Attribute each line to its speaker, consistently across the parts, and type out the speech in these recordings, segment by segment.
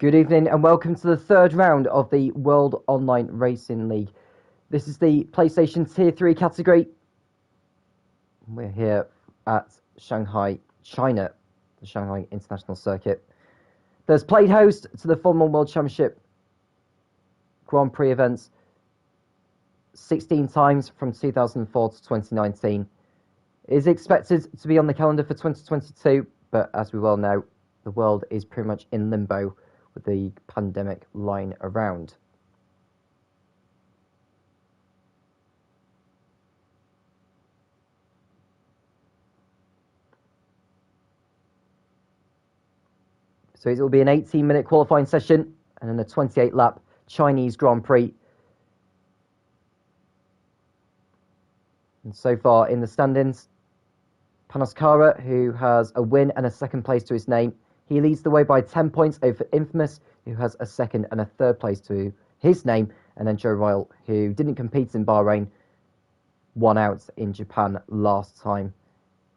Speaker 1: Good evening and welcome to the third round of the World Online Racing League. This is the PlayStation Tier 3 category. We're here at Shanghai, China, the Shanghai International Circuit. There's played host to the Formula 1 World Championship Grand Prix events 16 times from 2004 to 2019. It is expected to be on the calendar for 2022, but as we well know, the world is pretty much in limbo with the pandemic lying around. So it will be an 18-minute qualifying session and then a 28-lap Chinese Grand Prix. And so far in the standings, Panos Kara, who has a win and a second place to his name, he leads the way by 10 points over Infamous, who has a second and a third place to his name, and then Joe Royal, who didn't compete in Bahrain, won out in Japan last time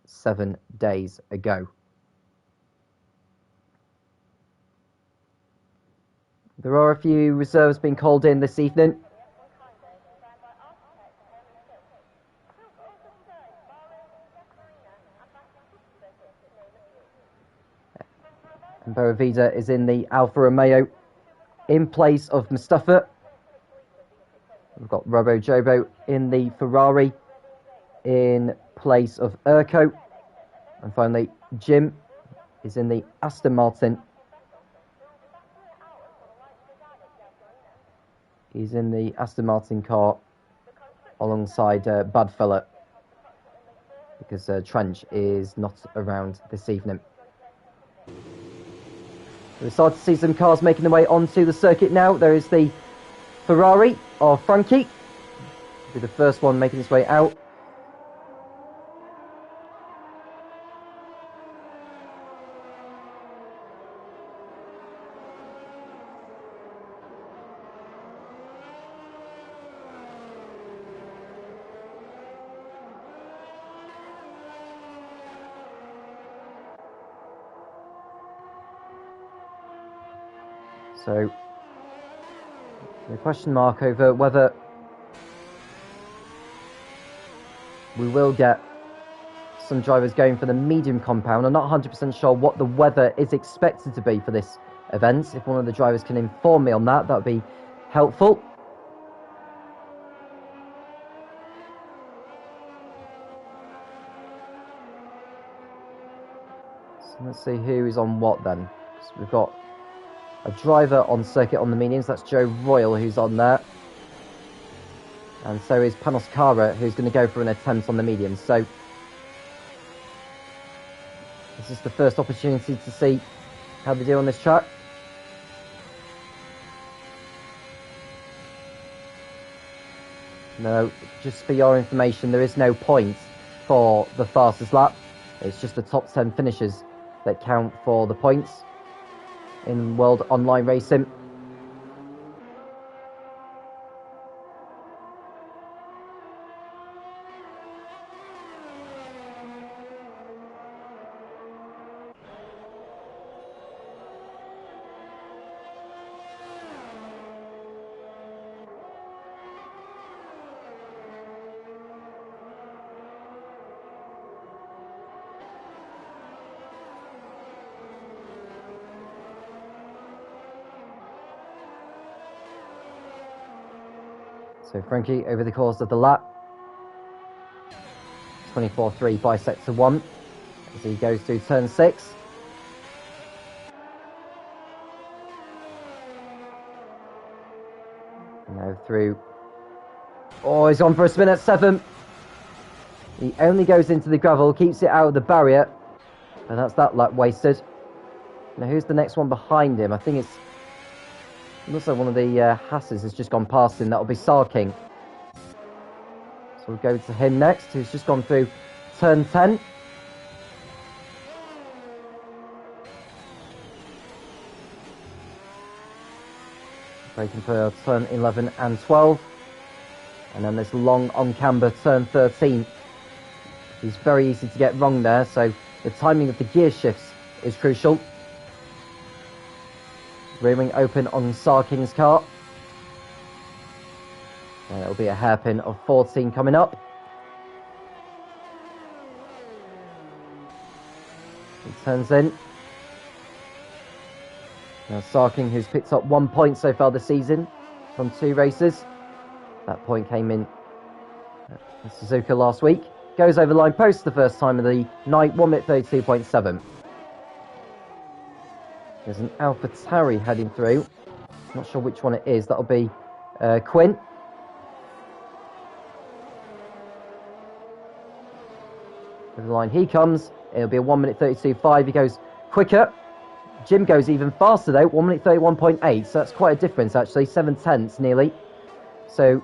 Speaker 1: 7 days ago. There are a few reserves being called in this evening. And Boavida is in the Alfa Romeo in place of Mustafa. We've got Robo Jobo in the Ferrari in place of Urko. And finally, Jim is in the Aston Martin. He's in the Aston Martin car alongside Badfella because Trench is not around this evening. We're starting to see some cars making their way onto the circuit now. There is the Ferrari of Frankie. Will be the first one making its way out. So, the question mark over whether we will get some drivers going for the medium compound. I'm not 100% sure what the weather is expected to be for this event. If one of the drivers can inform me on that, that would be helpful. So let's see who is on what then. So we've got a driver on circuit on the mediums, that's Joe Royal who's on there. And so is Panos Kara, who's going to go for an attempt on the mediums. So this is the first opportunity to see how they do on this track. No, just for your information, there is no point for the fastest lap. It's just the top 10 finishers that count for the points in World Online Racing. So Frankie, over the course of the lap, 24.3 by sector 1 as he goes through turn 6. Now through. Oh, he's on for a spin at 7. He only goes into the gravel, keeps it out of the barrier, and that's that lap wasted. Now who's the next one behind him? I think it looks like one of the Hasses has just gone past him. That'll be Sarking. So we'll go to him next, who's just gone through turn 10. Braking for turn 11 and 12. And then this long on camber turn 13. It's very easy to get wrong there, so the timing of the gear shifts is crucial. Rear wing open on Sarking's car. And it'll be a hairpin of 14 coming up. He turns in. Now Sarking, who's picked up 1 point so far this season from 2 races. That point came in at Suzuka last week. Goes over the line post the first time of the night, 1 minute 32.7. There's an AlphaTauri heading through. Not sure which one it is. That'll be Quinn. Over the line he comes. It'll be a 1 minute 32.5. He goes quicker. Jim goes even faster though, 1 minute 31.8. So that's quite a difference actually, 7/10 nearly. So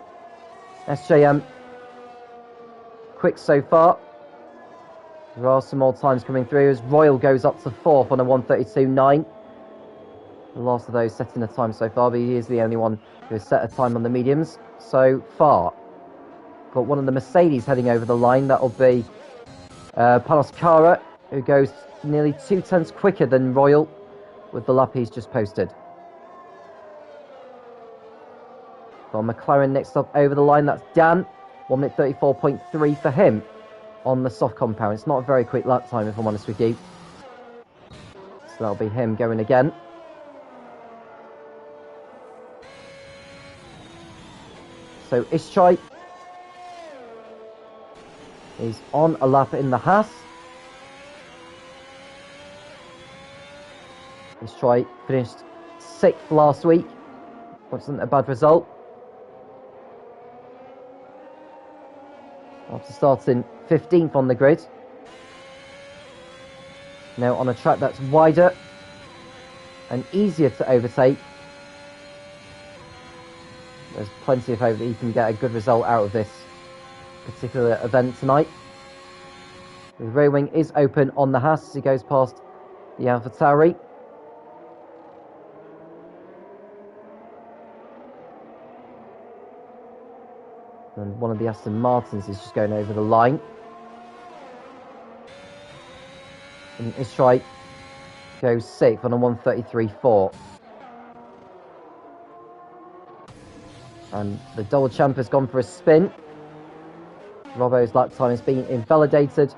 Speaker 1: SJM quick so far. There are some more times coming through as Royal goes up to 4th on a 1:32.9. The last of those setting a time so far, but he is the only one who has set a time on the mediums so far. Got one of the Mercedes heading over the line. That'll be Panos Cara, who goes nearly 2/10 quicker than Royal with the lap he's just posted. Got McLaren next up over the line. That's Dan. 1 minute 34.3 for him on the soft compound. It's not a very quick lap time, if I'm honest with you. So that'll be him going again. So Ishchai is on a lap in the Haas. Ishchai finished 6th last week. Wasn't a bad result. After starting 15th on the grid. Now on a track that's wider and easier to overtake. There's plenty of hope that he can get a good result out of this particular event tonight. The rear wing is open on the Haas as he goes past the AlphaTauri. And one of the Aston Martins is just going over the line. And Ishchai goes 6th on a 1:33.4. And the double champ has gone for a spin. Robbo's lap time has been invalidated.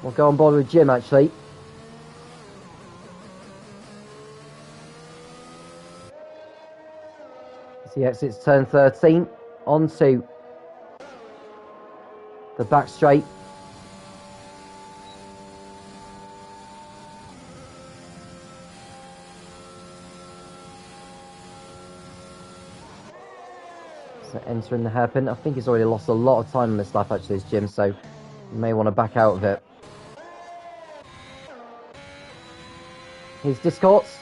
Speaker 1: We'll go on board with Jim actually. As he exits turn 13 onto the back straight. So entering the hairpin. I think he's already lost a lot of time on this lap actually, this Jim, so you may want to back out of it. Here's Discords.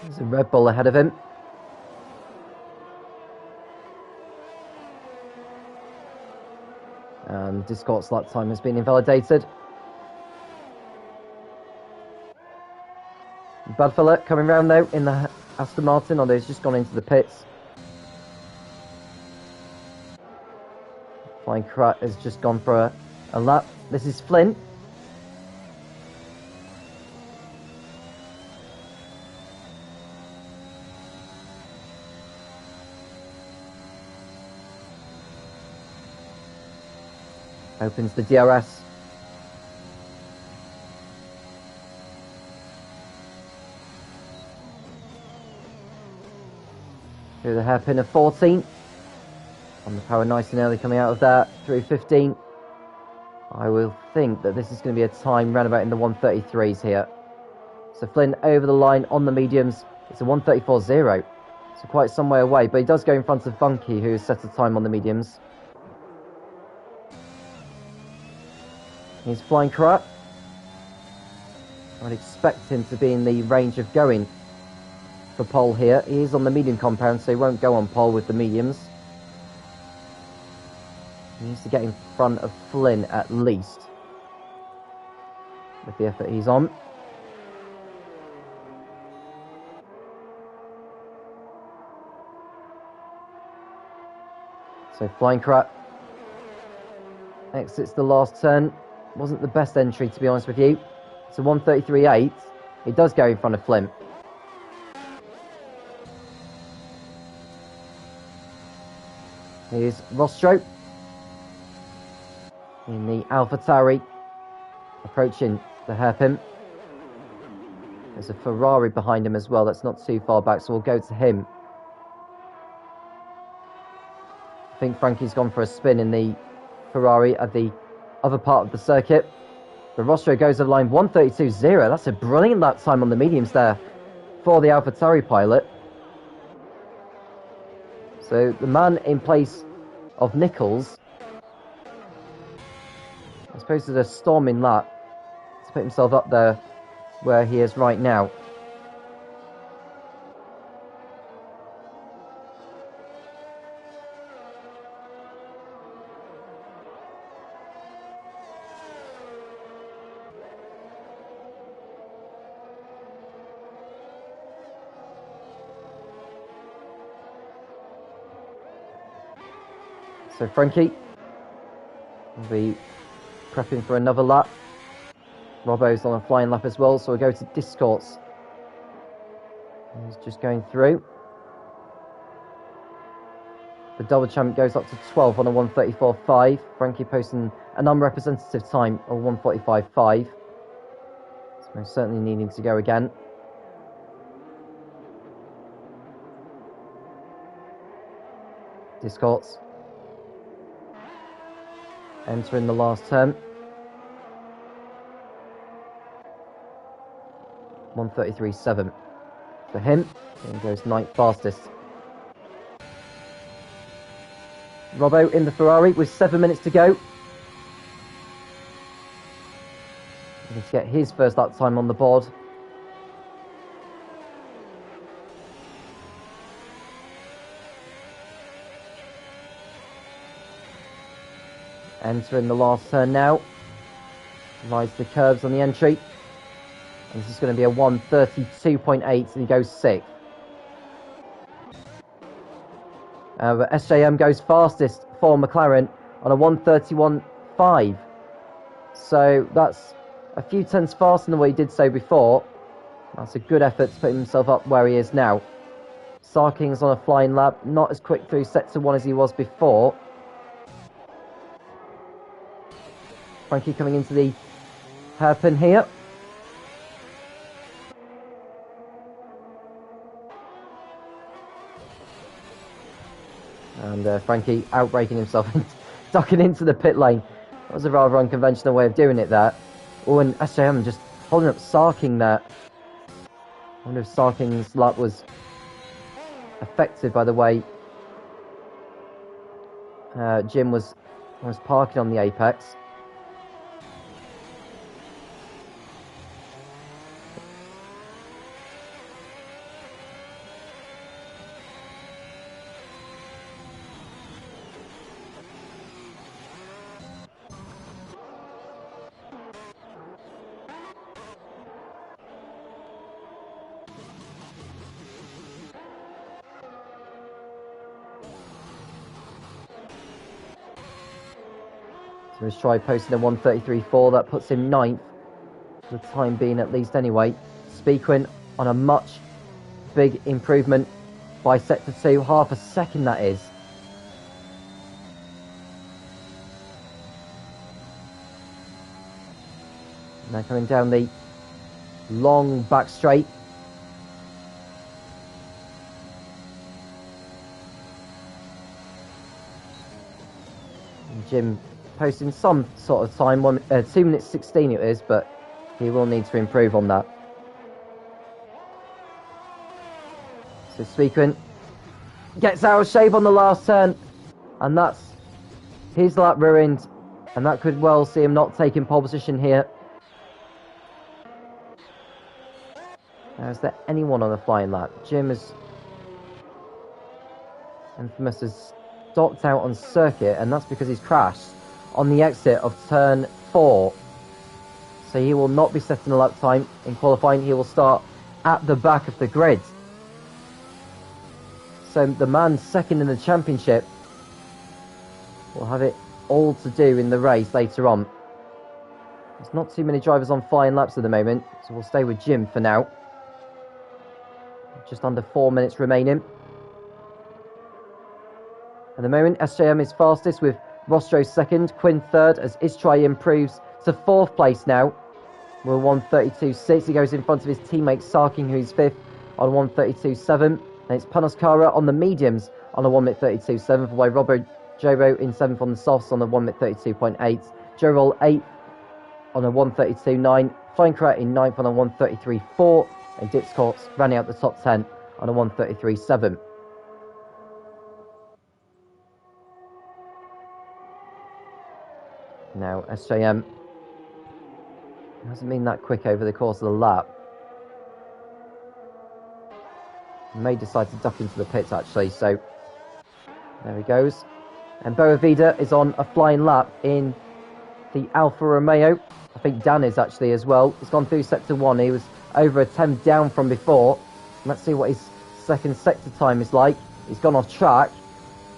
Speaker 1: There's a Red Bull ahead of him. And Discord's lap time has been invalidated. Badfella coming round though in the Aston Martin, although he's just gone into the pits. Flying Krat has just gone for a lap. This is Flynn. Opens the DRS. Through the hairpin of 14. On the power nice and early coming out of that. Through 15. I will think that this is going to be a time round about in the 1:33s here. So Flynn over the line on the mediums. It's a 1:34.0. So quite some way away. But he does go in front of Funky, who has set a time on the mediums. He's Flying Krat. I'd expect him to be in the range of going for pole here. He is on the medium compound, so he won't go on pole with the mediums. He needs to get in front of Flynn at least. with the effort he's on. So Flying Crap exits the last turn. Wasn't the best entry, to be honest with you. It's a 1:33.8. He does go in front of Flint. Here's Rostro in the AlphaTauri, approaching the hairpin. There's a Ferrari behind him as well. That's not too far back, so we'll go to him. I think Frankie's gone for a spin in the Ferrari at the other part of the circuit. The Rostro goes over line 1:32.0. That's a brilliant lap time on the mediums there for the AlphaTauri pilot. So the man in place of Nichols, I suppose there's a storming lap to put himself up there where he is right now. So Frankie will be prepping for another lap. Robbo's on a flying lap as well, so we'll go to Discourse. He's just going through. The double champ goes up to 12 on a 1:34.5. Frankie posting an unrepresentative time of 1:45.5. So most certainly needing to go again. Discourse entering the last turn. 1:33.7 for him. And he goes ninth fastest. Robbo in the Ferrari with 7 minutes to go. Looking to get his first lap time on the board. Entering the last turn now. Rides the curves on the entry. And this is going to be a 1:32.8 and he goes 6th. But SJM goes fastest for McLaren on a 1:31.5. So that's a few tenths faster than what he did so before. That's a good effort to put himself up where he is now. Sarking's on a flying lap, not as quick through sector 1 as he was before. Frankie coming into the hairpin here. And Frankie outbraking himself and ducking into the pit lane. That was a rather unconventional way of doing it there. Oh, and SJM just holding up Sarking there. I wonder if Sarking's lap was affected by the way Jim was parking on the apex. So he's tried posting a 1:33.4, that puts him 9th for the time being at least anyway. Speakwin on a much big improvement by sector 2, half a second that is. Now coming down the long back straight. And Jim posting some sort of time, 2 minutes 16 it is, but he will need to improve on that. So Speakwin gets out of shape on the last turn, and that's his lap ruined, and that could well see him not taking pole position here. Now, is there anyone on a flying lap? Jim is infamous has stopped out on circuit, and that's because he's crashed on the exit of turn 4. So he will not be setting a lap time in qualifying. He will start at the back of the grid. So the man second in the championship will have it all to do in the race later on. There's not too many drivers on flying laps at the moment, so we'll stay with Jim for now. Just under 4 minutes remaining. At the moment, SJM is fastest with Rostro second, Quinn third, as Istray improves to 4th place now. We're 1:32.6. He goes in front of his teammate Sarking, who's 5th, on 1:32.7. And it's Panoskara on the mediums on a 1:32.7, followed by Robert Joro in 7th on the softs on the 1:32.8. Joe Roll 8th on a 1:32.9. Feinkrat in 9th on a 1:33.4. And Dix Courts running out the top 10 on a 1:33.7. Now, SJM hasn't been that quick over the course of the lap. He may decide to duck into the pits, actually, so there he goes. And Boavida is on a flying lap in the Alfa Romeo. I think Dan is actually as well. He's gone through sector 1. He was over a 10 down from before. Let's see what his second sector time is like. He's gone off track,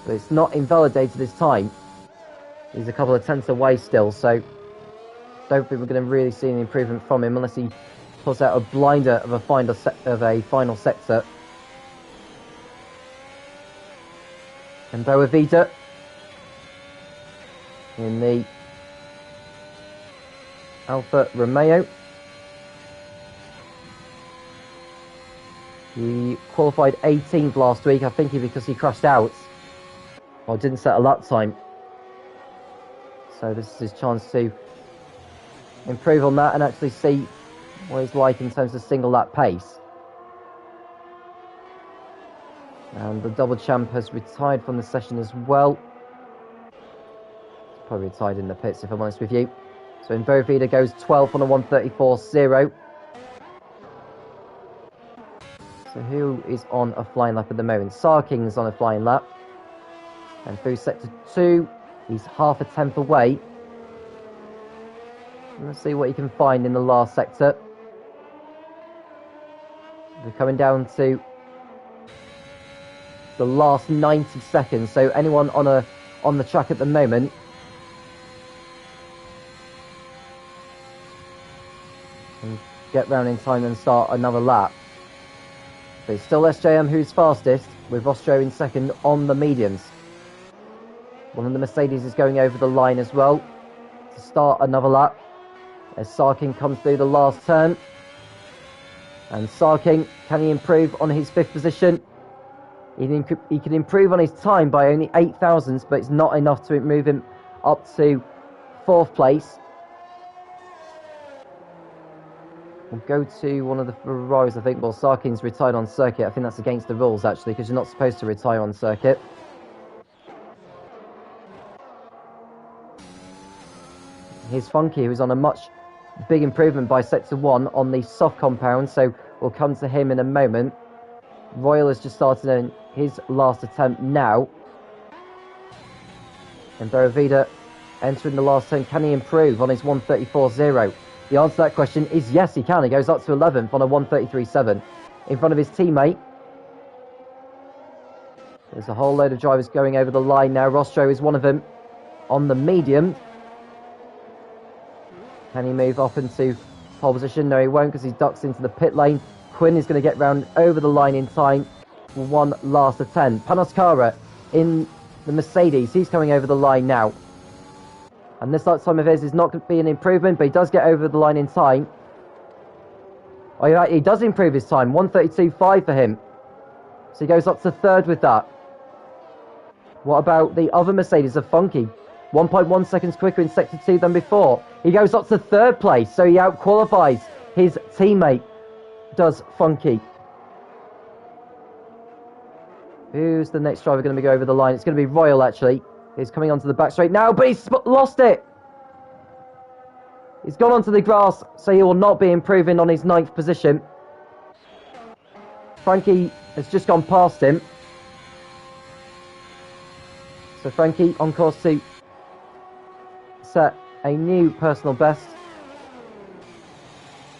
Speaker 1: but it's not invalidated his time. He's a couple of tenths away still, so don't think we're going to really see an improvement from him unless he pulls out a blinder of a final sector. And Boavida in the Alfa Romeo. He qualified 18th last week, I think because he crashed out or didn't set a lap time. So this is his chance to improve on that and actually see what he's like in terms of single lap pace. And the double champ has retired from the session as well. He's probably retired in the pits, if I'm honest with you. So Boavida goes 12th on a 1:34.0. So who is on a flying lap at the moment? Sarking's on a flying lap. And through sector 2, he's half a tenth away. Let's see what he can find in the last sector. We're coming down to the last 90 seconds. So anyone on the track at the moment can get round in time and start another lap. But it's still SJM who's fastest, with Rostro in second on the mediums. One of the Mercedes is going over the line as well to start another lap as Sarking comes through the last turn. And Sarking, can he improve on his 5th position? He can improve on his time by only 8 thousandths, but it's not enough to move him up to 4th place. We'll go to one of the Ferraris, I think. Well, Sarking's retired on circuit. I think that's against the rules, actually, because you're not supposed to retire on circuit. Here's Funky, who's on a much big improvement by sector 1 on the soft compound, so we'll come to him in a moment. Royal has just started in his last attempt now. And Boavida entering the last turn. Can he improve on his 1:34.0? The answer to that question is yes, he can. He goes up to 11th on a 1:33.7 in front of his teammate. There's a whole load of drivers going over the line now. Rostro is one of them on the medium. Can he move up into pole position? No, he won't, because he ducks into the pit lane. Quinn is going to get round over the line in time for one last attempt. Panoskara in the Mercedes. He's coming over the line now. And this lap time of his is not going to be an improvement, but he does get over the line in time. Oh, he does improve his time. 1:32.5 for him. So he goes up to 3rd with that. What about the other Mercedes of Funky? 1.1 seconds quicker in sector 2 than before. He goes up to 3rd place, so he out-qualifies his teammate, does Funky. Who's the next driver going to go over the line? It's going to be Royal, actually. He's coming onto the back straight now, but he's lost it. He's gone onto the grass, so he will not be improving on his 9th position. Frankie has just gone past him. So Frankie on course to set a new personal best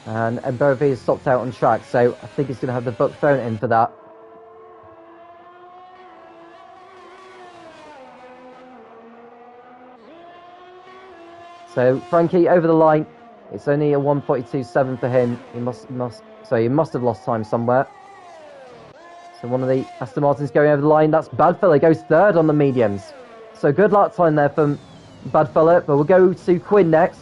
Speaker 1: And Mbovi has stopped out on track, so I think he's going to have the book thrown in for that. So Frankie over the line. It's only a 1:42.7 for him. He must have lost time somewhere. So one of the Aston Martins going over the line. That's Badfella, goes third on the mediums. So good lap time there from Badfella, but we'll go to Quinn next.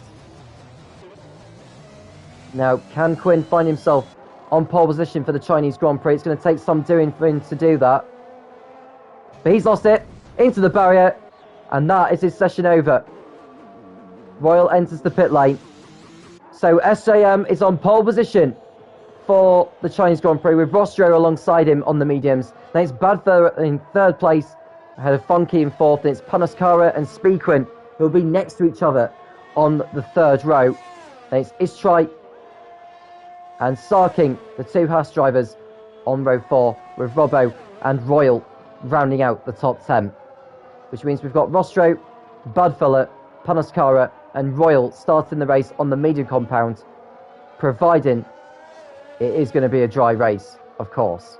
Speaker 1: Now, can Quinn find himself on pole position for the Chinese Grand Prix? It's going to take some doing for him to do that. But he's lost it into the barrier, and that is his session over. Royal enters the pit lane. So SJM is on pole position for the Chinese Grand Prix with Rostro alongside him on the mediums. Then it's Badfella in third place, ahead of Funky in fourth. And it's Panaskara and Speakwin who will be next to each other on the third row. Then it's Istrai and Sarking, the two Haas drivers, on row 4, with Robbo and Royal rounding out the top 10. Which means we've got Rostro, Badfella, Panaskara and Royal starting the race on the medium compound, providing it is going to be a dry race, of course.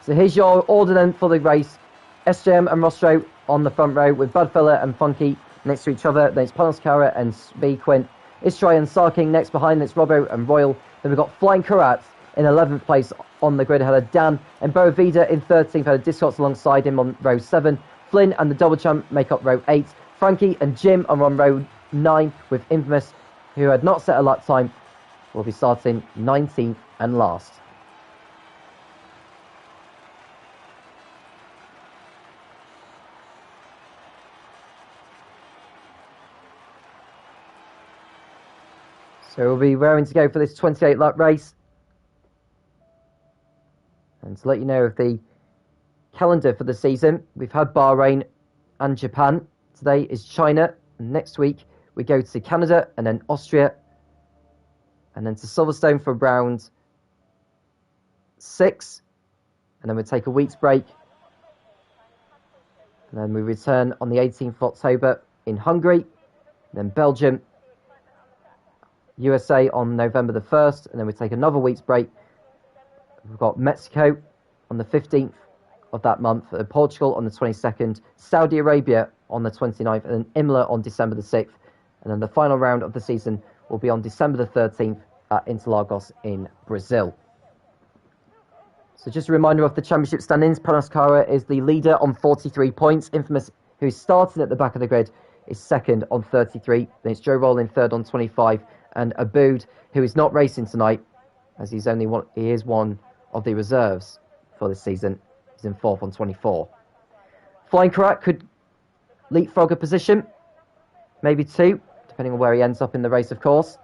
Speaker 1: So here's your order then for the race. SJM and Rostro on the front row with Badfella and Funky next to each other. Then it's Panaskara and Speakwin. Istrai and Sarking next behind. It's Robbo and Royal. Then we've got Flying Karat in 11th place on the grid ahead of Dan. And Boavida in 13th ahead of Discots alongside him on row 7. Flynn and the double champ make up row 8. Frankie and Jim are on row 9 with Infamous, who had not set a lap time, will be starting 19th and last. So we'll be raring to go for this 28 lap race. And to let you know of the calendar for the season, we've had Bahrain and Japan. Today is China. And next week we go to Canada and then Austria. And then to Silverstone for round 6. And then we take a week's break. And then we return on the 18th of October in Hungary. Then Belgium, USA on November the 1st. And then we take another week's break. We've got Mexico on the 15th of that month, Portugal on the 22nd, Saudi Arabia on the 29th, and then Imola on December the 6th. And then the final round of the season will be on December the 13th at Interlagos in Brazil. So just a reminder of the championship standings. Panaskara is the leader on 43 points. Infamous, who's starting at the back of the grid, is second on 33. Then it's Joe Roll in third on 25. And Abood, who is not racing tonight, as he is one of the reserves for this season. He's in fourth on 24. Flying Karat could leapfrog a position, maybe 2, depending on where he ends up in the race, of course.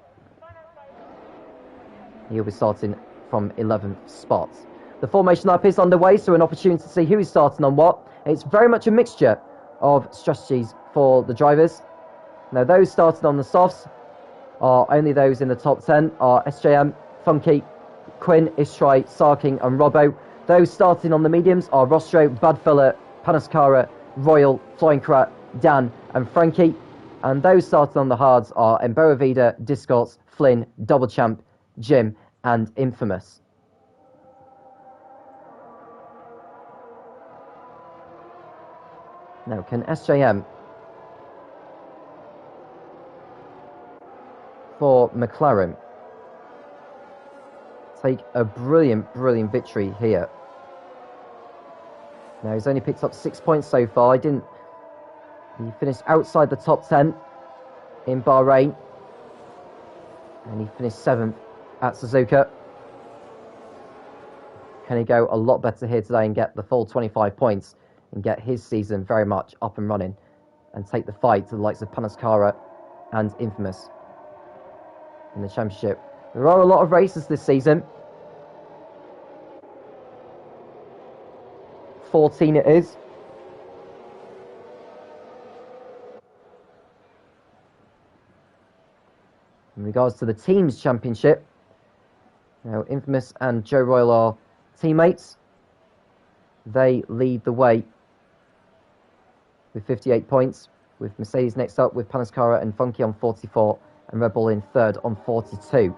Speaker 1: He'll be starting from 11th spot. The formation lap is underway, so an opportunity to see who is starting on what. It's very much a mixture of strategies for the drivers. Now, those starting on the softs are only those in the top 10 are SJM, Funky, Quinn, Istrai, Sarking and Robbo. Those starting on the mediums are Rostro, Badfella, Panaskara, Royal, Flying Karat, Dan and Frankie. And those starting on the hards are Mboavida, Discourse, Flynn, Double Champ, Jim and Infamous. Now, can SJM for McLaren take a brilliant victory here? Now, he's only picked up 6 points so far. He finished outside the top 10 in Bahrain. And he finished 7th at Suzuka. Can he go a lot better here today and get the full 25 points and get his season very much up and running and take the fight to the likes of Panaskara and Infamous in the championship? There are a lot of races this season. 14 it is. In regards to the team's championship, now Infamous and Joe Royal are teammates. They lead the way with 58 points, with Mercedes next up with Panascara and Funky on 44, and Red Bull in third on 42.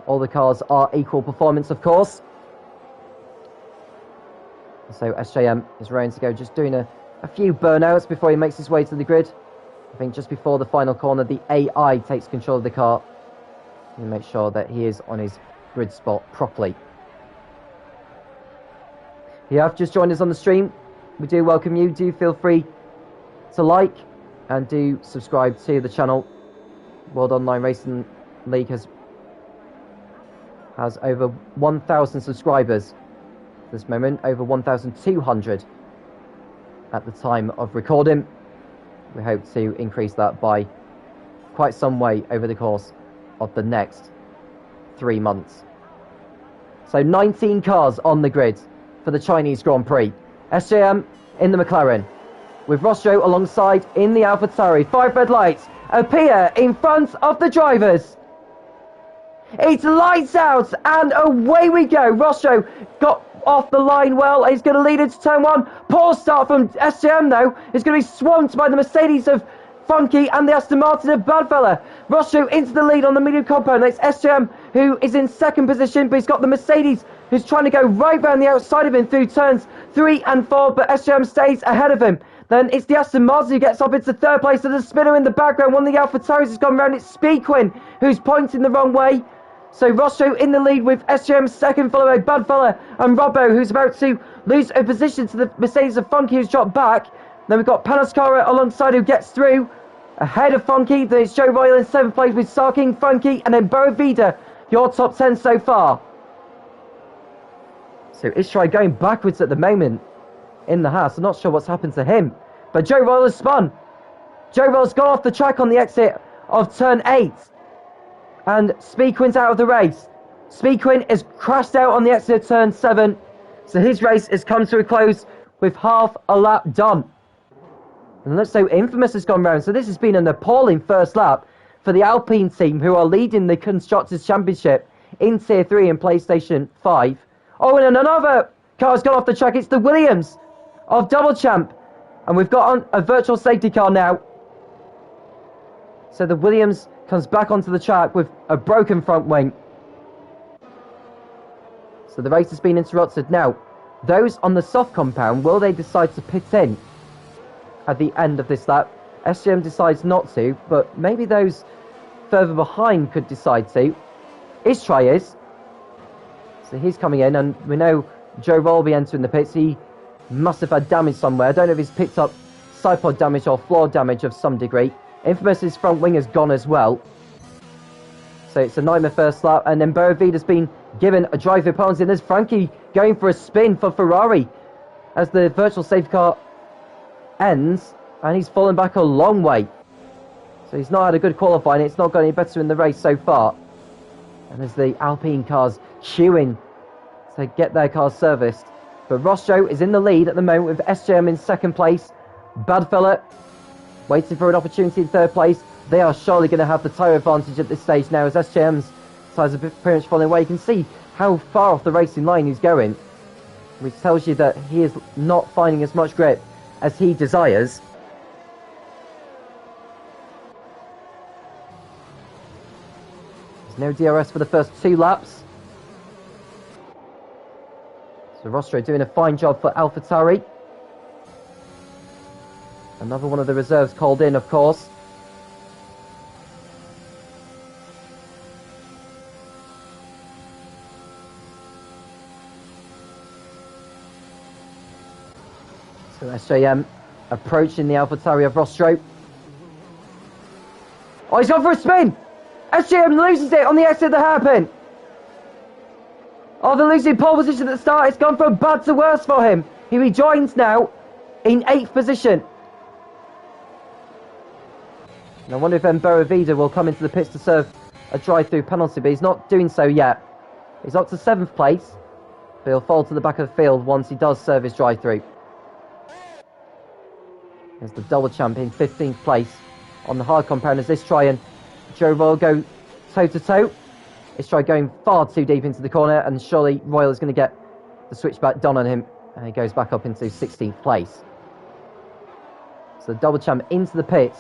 Speaker 1: All the cars are equal performance, of course. So SJM is ready to go, just doing a few burnouts before he makes his way to the grid. I think just before the final corner, the AI takes control of the car and make sure that he is on his grid spot properly. If you have just joined us on the stream, we do welcome you. Do feel free to like and do subscribe to the channel. World Online Racing League has over 1,000 subscribers at this moment, over 1,200 at the time of recording. We hope to increase that by quite some way over the course of the next 3 months. So 19 cars on the grid for the Chinese Grand Prix. SJM in the McLaren, with Roscoe alongside in the AlphaTauri. 5 red lights appear in front of the drivers. It's lights out and away we go. Roscoe got off the line well. He's going to lead into turn 1. Poor start from SJM though. He's going to be swamped by the Mercedes of Funky and the Aston Martin of Badfella. Roscoe into the lead on the medium compound. It's SJM who is in second position, but he's got the Mercedes who's trying to go right round the outside of him through turns 3 and 4, but SJM stays ahead of him. Then it's the Aston Martin who gets up into third place. There's a spinner in the background. One of the AlphaTauris has gone round. It's Speedquin who's pointing the wrong way. So Roscoe in the lead with SJM second, followed by Badfella and Robbo, who's about to lose a position to the Mercedes of Funky, who's dropped back. Then we've got Panascara alongside, who gets through ahead of Funky. Then it's Joe Royal in 7th place with Sarking, Funky, and then Boavida, your top 10 so far. So Ishrai going backwards at the moment in the Haas. I'm not sure what's happened to him, but Joe Royal has spun. Joe Royal's gone off the track on the exit of turn 8. And Speedquin's out of the race. Speedquin has crashed out on the exit of turn 7. So his race has come to a close with half a lap done. And let's say Infamous has gone round. So this has been an appalling first lap for the Alpine team, who are leading the Constructors' Championship in Tier 3 in PlayStation 5. Oh, and another car's gone off the track. It's the Williams of Double Champ. And we've got on a virtual safety car now. So the Williams comes back onto the track with a broken front wing. So the race has been interrupted. Now, those on the soft compound, will they decide to pit in at the end of this lap? SGM decides not to, but maybe those further behind could decide to. Ishrai is. So he's coming in, and we know Joe Roll will be entering the pits. He must have had damage somewhere. I don't know if he's picked up side pod damage or floor damage of some degree. Infamous's front wing has gone as well. So it's a nightmare first lap, and then Boavida's been given a drive-through penalty, and there's Frankie going for a spin for Ferrari as the virtual safety car ends, and he's fallen back a long way. So he's not had a good qualifying. It's not got any better in the race so far. And there's the Alpine cars queuing to get their cars serviced. But Roscoe is in the lead at the moment with SJM in second place. Badfella waiting for an opportunity in third place. They are surely going to have the tyre advantage at this stage now, as SJM's tyres are pretty much falling away. You can see how far off the racing line he's going, which tells you that he is not finding as much grip as he desires. There's no DRS for the first 2 laps. So Roscoe doing a fine job for AlphaTauri. Another one of the reserves called in, of course. So SJM approaching the AlphaTauri of Roscoe. Oh, he's gone for a spin! SJM loses it on the exit of the hairpin. Oh, they're losing pole position at the start. It's gone from bad to worse for him. He rejoins now in 8th position. And I wonder if Boavida will come into the pits to serve a drive-through penalty, but he's not doing so yet. He's up to 7th place, but he'll fall to the back of the field once he does serve his drive-through. There's the double champ in 15th place on the hard compound as this try and Joe Royal go toe-to-toe. He's tried going far too deep into the corner, and surely Royal is going to get the switchback done on him, and he goes back up into 16th place. So the double champ into the pits,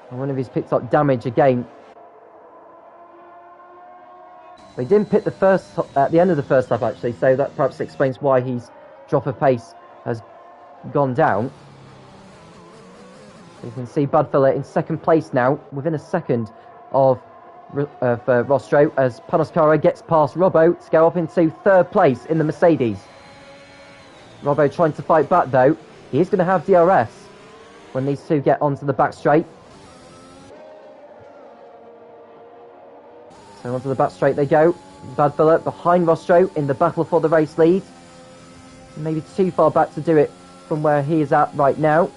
Speaker 1: and one of his pit stop damage again. They didn't pit at the end of the first lap actually, so that perhaps explains why his drop of pace has gone down. You can see Budfiller in second place now, within a second of Rostro, as Panoscara gets past Robbo to go up into third place in the Mercedes. Robbo trying to fight back though. He is going to have DRS when these two get onto the back straight. So onto the back straight they go. Budfiller behind Rostro in the battle for the race lead. Maybe too far back to do it from where he is at right now.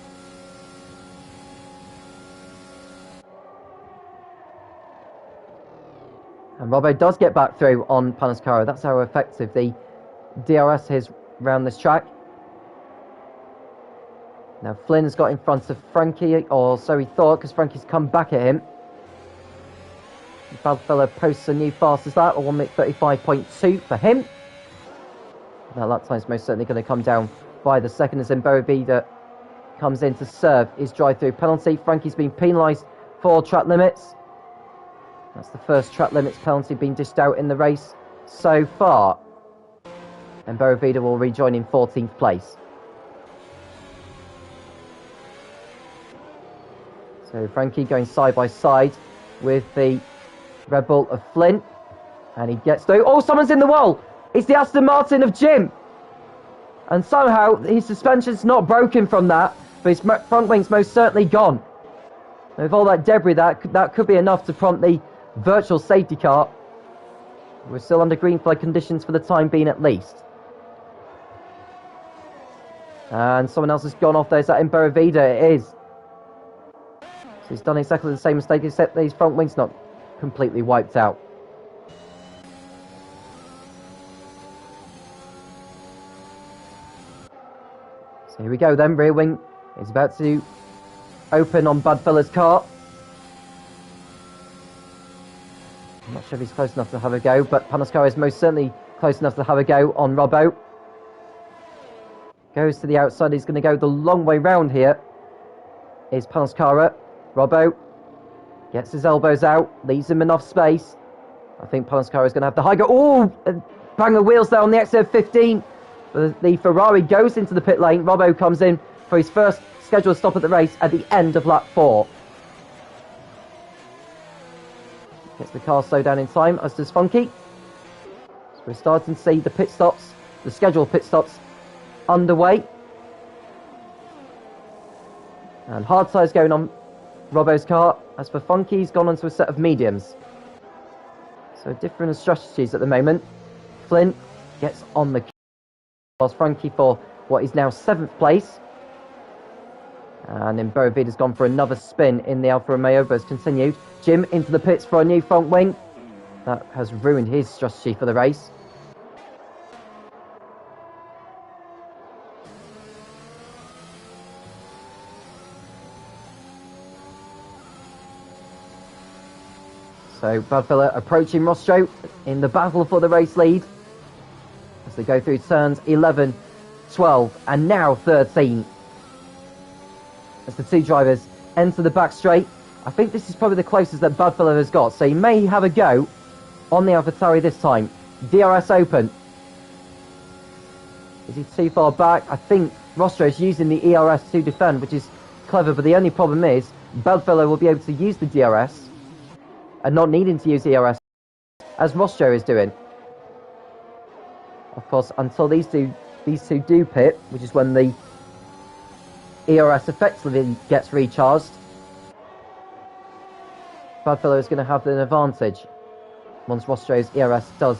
Speaker 1: And Robbo does get back through on Panoscara. That's how effective the DRS is around this track. Now Flynn's got in front of Frankie, or so he thought, because Frankie's come back at him. Budfiller posts a new fastest lap, a 1 minute 35.2 for him. Now that time's most certainly going to come down by the second as Mboravida comes in to serve his drive-through penalty. Frankie's been penalised for track limits. That's the first track limits penalty being dished out in the race so far. And Mboravida will rejoin in 14th place. So Frankie going side by side with the Red Bull of Flynn. And he gets through. Oh, someone's in the wall! It's the Aston Martin of Jim! And somehow his suspension's not broken from that, but his front wing's most certainly gone. And with all that debris, that could be enough to prompt the virtual safety car. We're still under green flag conditions for the time being at least. And someone else has gone off there. Is that Mboravida? It is. So he's done exactly the same mistake, except that his front wing's not completely wiped out. So here we go then. Rear wing is about to open on Budfiller's car. I'm not sure if he's close enough to have a go, but Panoscara is most certainly close enough to have a go on Robbo. Goes to the outside. He's going to go the long way round here. Is Panoscara. Robbo gets his elbows out, leaves him enough space. I think Panoscara is going to have the high go. Oh, bang the wheels there on the exit of 15. The Ferrari goes into the pit lane. Robbo comes in for his first scheduled stop at the race at the end of lap 4. Gets the car slowed down in time, as does Funky. So we're starting to see the pit stops, the scheduled pit stops, underway. And hard tyres going on Robbo's car. As for Funky, he's gone onto a set of mediums. So different strategies at the moment. Flynn gets on the car, whilst Frankie for what is now 7th place. And then Mboravida's gone for another spin in the Alfa Romeo, but has continued. Jim into the pits for a new front wing. That has ruined his strategy for the race. So Budfiller approaching Rostro in the battle for the race lead as they go through turns 11, 12 and now 13. As the two drivers enter the back straight, I think this is probably the closest that Budfiller has got, so he may have a go on the AlphaTauri this time. DRS open. Is he too far back? I think Rostro is using the ERS to defend, which is clever, but the only problem is Budfiller will be able to use the DRS and not needing to use ERS as Rostro is doing. Of course, until these two do pit, which is when the ERS effectively gets recharged, Budfiller is going to have an advantage once Rostro's ERS does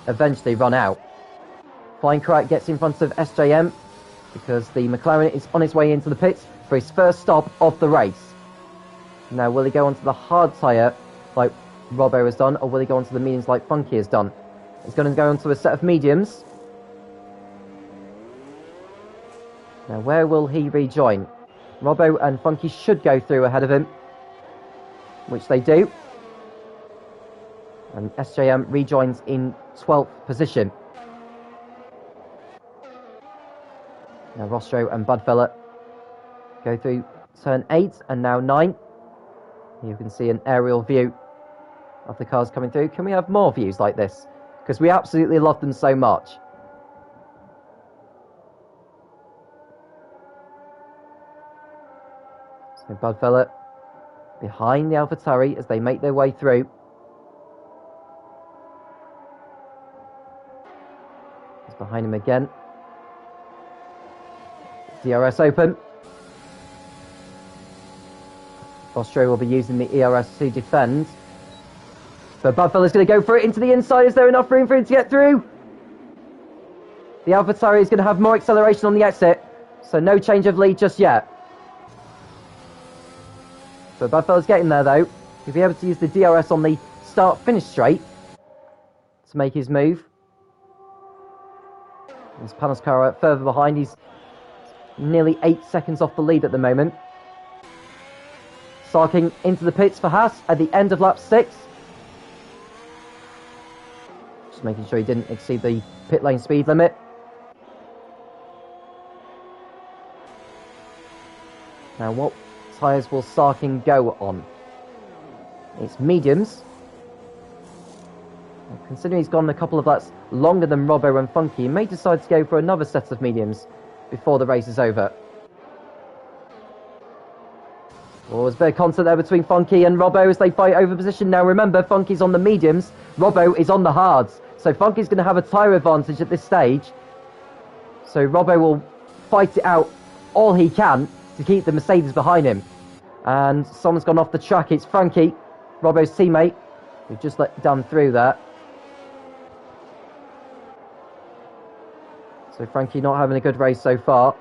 Speaker 1: eventually run out. Flying Correct gets in front of SJM because the McLaren is on its way into the pits for his first stop of the race. Now, will he go onto the hard tyre like Robbo has done, or will he go onto the mediums like Funky has done? He's going to go onto a set of mediums. Now, where will he rejoin? Robbo and Funky should go through ahead of him, which they do. And SJM rejoins in 12th position. Now Rostro and Budfella go through turn 8 and now 9. You can see an aerial view of the cars coming through. Can we have more views like this? Because we absolutely love them so much. So Budfella behind the AlphaTauri as they make their way through. He's behind him again. DRS open. Rostro will be using the ERS to defend. But Budfella's going to go for it into the inside. Is there enough room for him to get through? The AlphaTauri is going to have more acceleration on the exit, so no change of lead just yet. So Budfella's getting there though. He'll be able to use the DRS on the start-finish straight to make his move. There's Panoscara further behind. He's nearly 8 seconds off the lead at the moment. Sarking into the pits for Haas at the end of lap 6. Just making sure he didn't exceed the pit lane speed limit. Now what tyres will Sarking go on? It's mediums. Considering he's gone a couple of laps longer than Robbo and Funky, he may decide to go for another set of mediums before the race is over. Well, there's a bit of contact there between Funky and Robbo as they fight over position. Now remember, Funky's on the mediums, Robbo is on the hards. So Funky's going to have a tyre advantage at this stage. So Robbo will fight it out all he can to keep the Mercedes behind him. And someone's gone off the track. It's Funky, Robbo's teammate, who just let down through there. So Frankie not having a good race so far.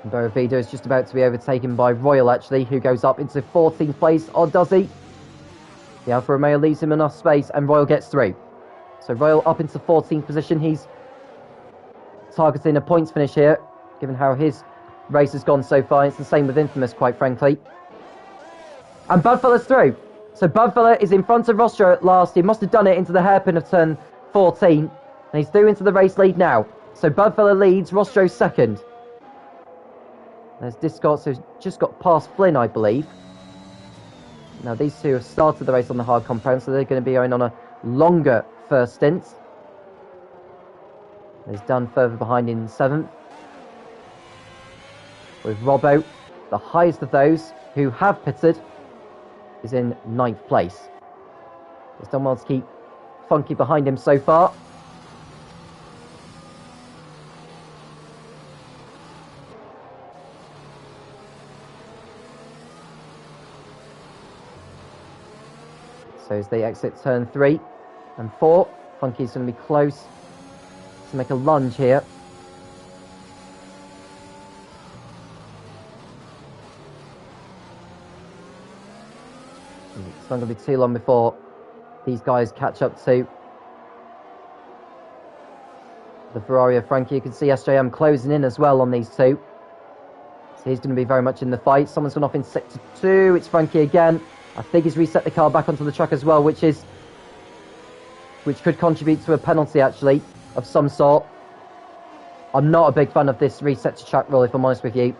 Speaker 1: Boavida is just about to be overtaken by Royal actually, who goes up into 14th place, or does he? The Alfa Romeo leaves him enough space and Royal gets through. So Royal up into 14th position. He's targeting a points finish here, given how his race has gone so far. It's the same with Infamous, quite frankly. And Budfella's through. So Budfella is in front of Rostro at last. He must have done it into the hairpin of turn 14. And he's through into the race lead now. So Budfella leads, Rostro's second. There's Discots who's just got past Flynn, I believe. Now these two have started the race on the hard compound, so they're going to be going on a longer first stint. There's Dunn further behind in 7th. With Robbo, the highest of those who have pitted, is in 9th place. He's done well to keep Funky behind him so far. So as they exit turn 3 and 4, Funky's going to be close to make a lunge here. It's not going to be too long before these guys catch up to the Ferrari of Frankie. You can see SJM closing in as well on these two. So he's going to be very much in the fight. Someone's gone off in sector 2. It's Frankie again. I think he's reset the car back onto the track as well, which could contribute to a penalty, actually, of some sort. I'm not a big fan of this reset to track rule, if I'm honest with you.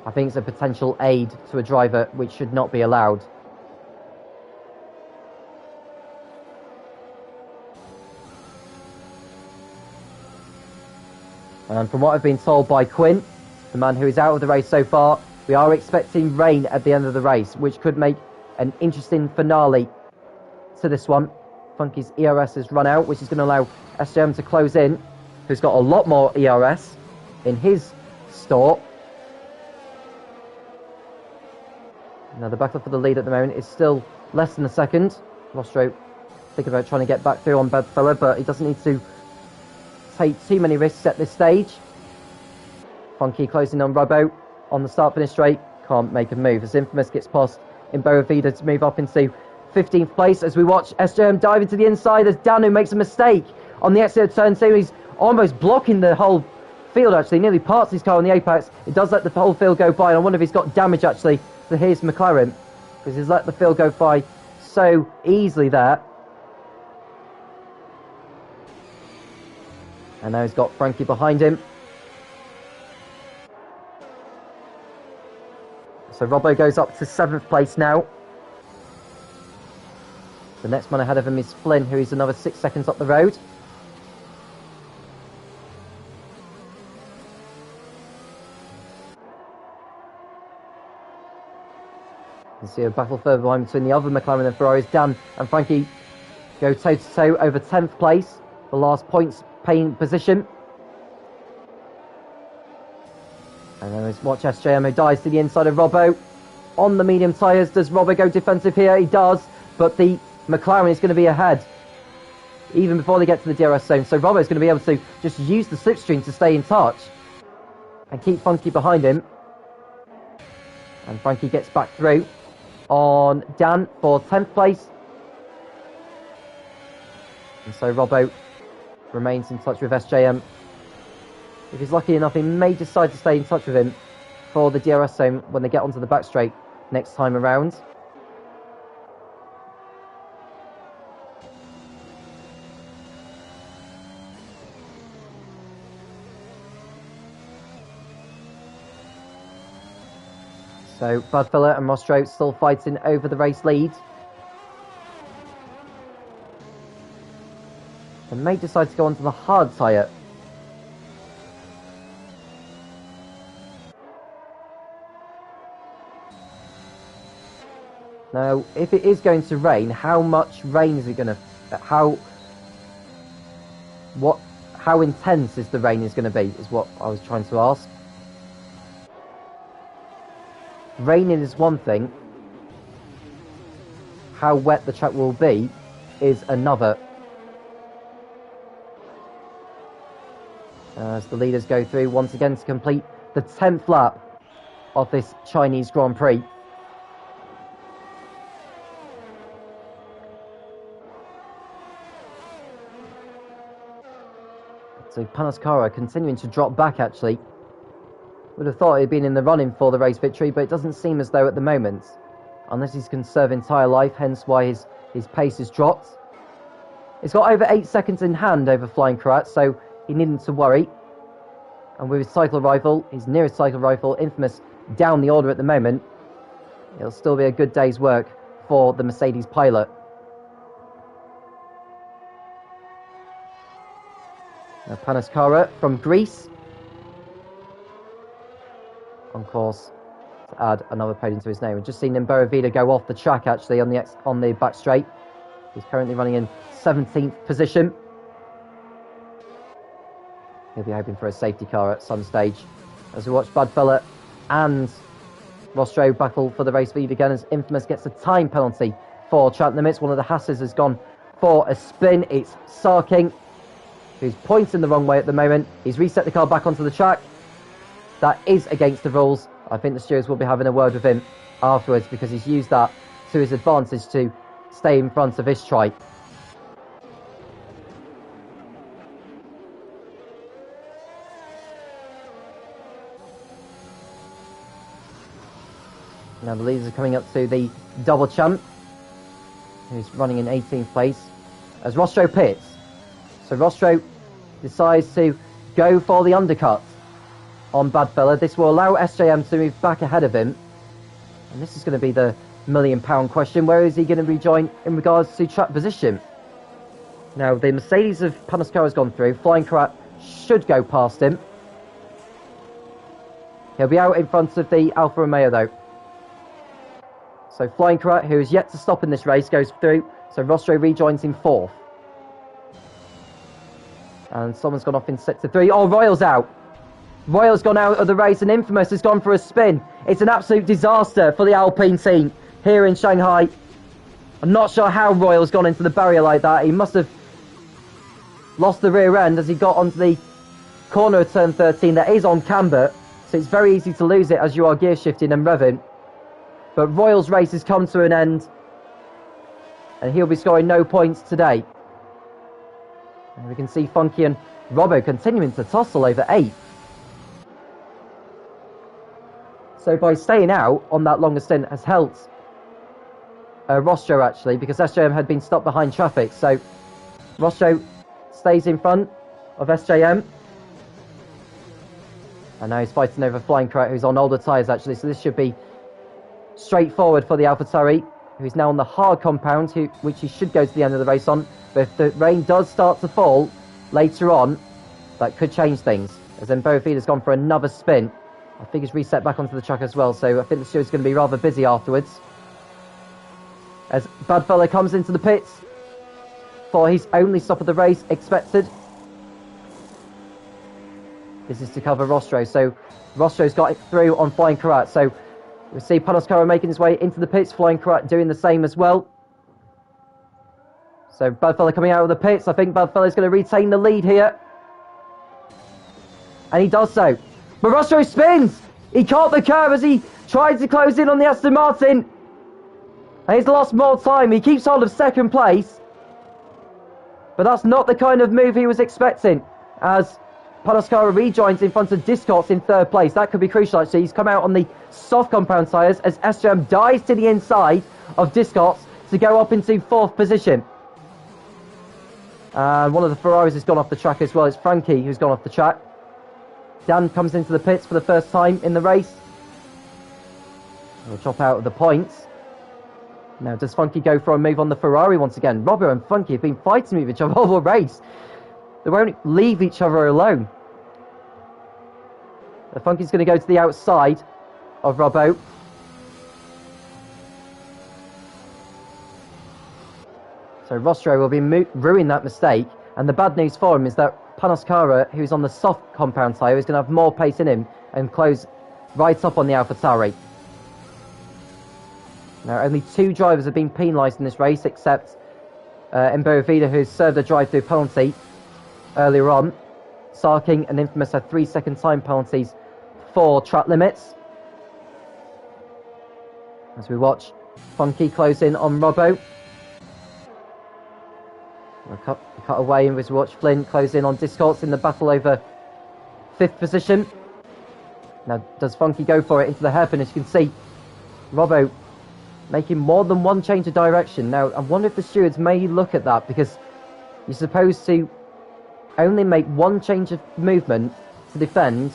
Speaker 1: I think it's a potential aid to a driver, which should not be allowed. And from what I've been told by Quinn, the man who is out of the race so far, we are expecting rain at the end of the race, which could make an interesting finale to this one. Funky's ERS has run out, which is going to allow SJM to close in, who's got a lot more ERS in his store. Now the battle for the lead at the moment is still less than a second. Rostro thinking about trying to get back through on Budfella, but he doesn't need to take too many risks at this stage. Funky closing on Robbo on the start-finish straight, can't make a move as Infamous gets past in Boavida to move up into 15th place as we watch SJM dive into the inside as Danu makes a mistake on the exit of turn 2. He's almost blocking the whole field, actually. Nearly parts his car on the apex. It does let the whole field go by, and I wonder if he's got damage, actually, to his McLaren, because he's let the field go by so easily there. And now he's got Frankie behind him. So Robbo goes up to 7th place now. The next man ahead of him is Flynn, who is another 6 seconds up the road. You can see a battle further behind between the other McLaren and Ferraris. Dan and Frankie go toe-to-toe over 10th place, the last points paying position. And then let's watch SJM, who dives to the inside of Robbo on the medium tyres. Does Robbo go defensive here? He does, but the McLaren is going to be ahead even before they get to the DRS zone. So Robbo is going to be able to just use the slipstream to stay in touch and keep Funky behind him. And Frankie gets back through on Dan for 10th place. And so Robbo remains in touch with SJM. If he's lucky enough, he may decide to stay in touch with him for the DRS zone when they get onto the back straight next time around. So Budfiller and Mostro still fighting over the race lead. They may decide to go onto the hard tyre. Now, if it is going to rain, how much rain is it going to... How intense is the rain is going to be, is what I was trying to ask. Raining is one thing. How wet the track will be is another. As the leaders go through once again to complete the 10th lap of this Chinese Grand Prix. So Panascara continuing to drop back, actually. Would have thought he'd been in the running for the race victory, but it doesn't seem as though at the moment. Unless he's conserving tyre life, hence why his pace has dropped. He's got over 8 seconds in hand over Flying Karat, so he needn't to worry. And with his cycle rifle, his nearest cycle rifle, Infamous, down the order at the moment, it'll still be a good day's work for the Mercedes pilot. Now Panascara from Greece, on course to add another podium to his name. We've just seen Nimbera Vida go off the track, actually, on the back straight. He's currently running in 17th position. He'll be hoping for a safety car at some stage. As we watch Budfella and Rostro battle for the race lead again, as Infamous gets a time penalty for track limits. One of the Hasses has gone for a spin. It's Sarking, who's pointing the wrong way at the moment. He's reset the car back onto the track. That is against the rules. I think the stewards will be having a word with him afterwards, because he's used that to his advantage to stay in front of Istrai. Now the leaders are coming up to the double champ, who's running in 18th place, as Rostro pits. So Rostro decides to go for the undercut on Badfella. This will allow SJM to move back ahead of him. And this is going to be the £1 million question. Where is he going to rejoin in regards to track position? Now, the Mercedes of Panascara has gone through. Flying Karat should go past him. He'll be out in front of the Alfa Romeo, though. So Flying Karat, who is yet to stop in this race, goes through. So Rostro rejoins in 4th. And someone's gone off in sector 3. Oh, Royal's out. Royal's gone out of the race, and Infamous has gone for a spin. It's an absolute disaster for the Alpine team here in Shanghai. I'm not sure how Royal's gone into the barrier like that. He must have lost the rear end as he got onto the corner of turn 13 that is on camber. So it's very easy to lose it as you are gear shifting and revving. But Royal's race has come to an end. and he'll be scoring no points today. And we can see Funky and Robbo continuing to tussle over 8th. So by staying out on that longer stint has helped Rostro actually, because SJM had been stopped behind traffic. So Rostro stays in front of SJM. And now he's fighting over Flying Carrot, who's on older tyres actually, so this should be straightforward for the AlphaTauri, who's now on the hard compound, which he should go to the end of the race on. But if the rain does start to fall later on, that could change things. As then Boafeda's gone for another spin. I think he's reset back onto the track as well, so I think the steward's going to be rather busy afterwards. As Badfella comes into the pits for his only stop of the race expected. This is to cover Rostro, so Rostro's got it through on Flying Karat. So we see Panos Carrera making his way into the pits, Flying Karat doing the same as well. So Badfella coming out of the pits. I think Badfella's going to retain the lead here. And he does so. But Rostro spins! He caught the curve as he tried to close in on the Aston Martin. And he's lost more time. He keeps hold of second place. But that's not the kind of move he was expecting. As Panos Carrera rejoins in front of Discots in 3rd place. That could be crucial actually. He's come out on the soft compound tyres as SJM dives to the inside of Discots to go up into 4th position. And one of the Ferraris has gone off the track as well. It's Frankie who's gone off the track. Dan comes into the pits for the first time in the race. He'll drop out of the points. Now, does Funky go for a move on the Ferrari once again? Robbo and Funky have been fighting with each other all race. They won't leave each other alone. The Funky's going to go to the outside of Robbo. So Rostro will be ruining that mistake. And the bad news for him is that Panos Carrera, who's on the soft compound tyre, is going to have more pace in him and close right up on the AlphaTauri. Now, only 2 drivers have been penalised in this race, except Embo Vida, who's served a drive-through penalty earlier on. Sarking and Infamous had 3-second time penalties for track limits. As we watch Funky close in on Robbo. We'll cut away and we watch Flynn close in on Discots in the battle over 5th position. Now, does Funky go for it into the hairpin? As you can see, Robbo making more than one change of direction. Now, I wonder if the stewards may look at that, because you're supposed to only make one change of movement to defend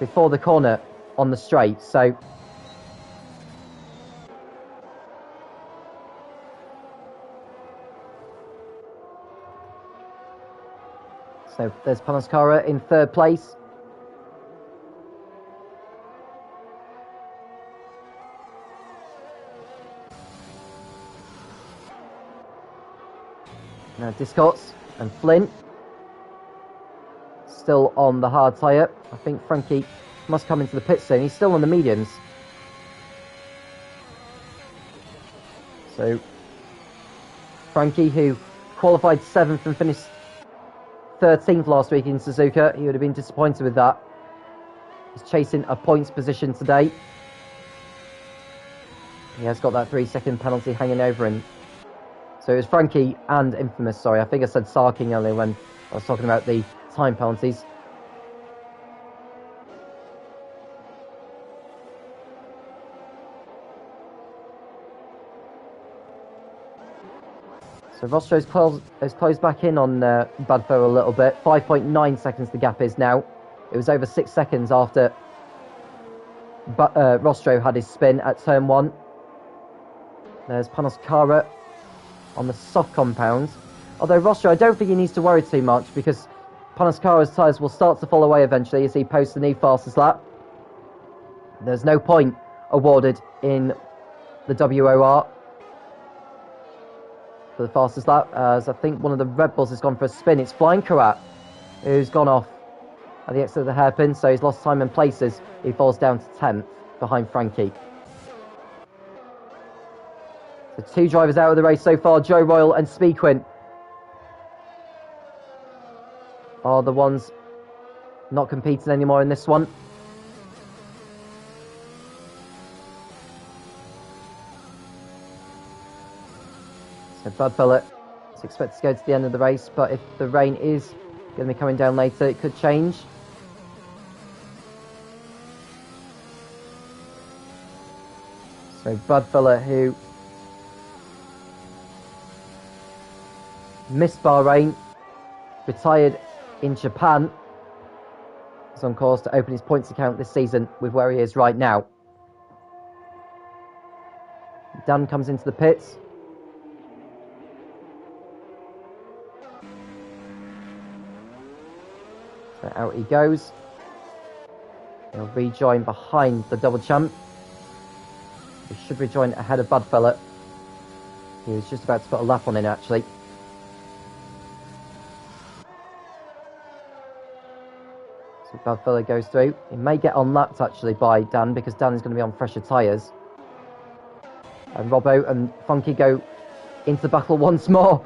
Speaker 1: before the corner on the straight. So there's Panos Carrera in 3rd place. Now Discots and Flint still on the hard tyre. I think Frankie must come into the pit soon. He's still on the mediums. So Frankie, who qualified 7th and finished 13th last week in Suzuka, he would have been disappointed with that. He's chasing a points position today. He has got that 3-second penalty hanging over him. So it was Frankie and Infamous, sorry. I think I said Sarking earlier when I was talking about the time penalties. So Rostro has closed back in on Badfo a little bit. 5.9 seconds the gap is now. It was over 6 seconds after Rostro had his spin at turn 1. There's Panos Carrera on the soft compound. Although Rostro, I don't think he needs to worry too much, because Panos Carrera's tyres will start to fall away eventually as he posts the new fastest lap. There's no point awarded in the WOR for the fastest lap, as I think one of the Red Bulls has gone for a spin. It's Flying Karat who's gone off at the exit of the hairpin, so he's lost time and places. He falls down to 10th behind Frankie. So 2 drivers out of the race so far. Joe Royal and Speedquint are the ones not competing anymore in this one. So Bud Phillip is expected to go to the end of the race, but if the rain is going to be coming down later, it could change. So Bud Phillip, who missed Bahrain, retired in Japan, is on course to open his points account this season with where he is right now. Dan comes into the pits. So out he goes. He'll rejoin behind the double champ. He should rejoin ahead of Bud Phillip. He was just about to put a lap on him, actually. So Bud Phillip goes through. He may get unlapped, actually, by Dan, because Dan is going to be on fresher tyres. And Robbo and Funky go into battle once more.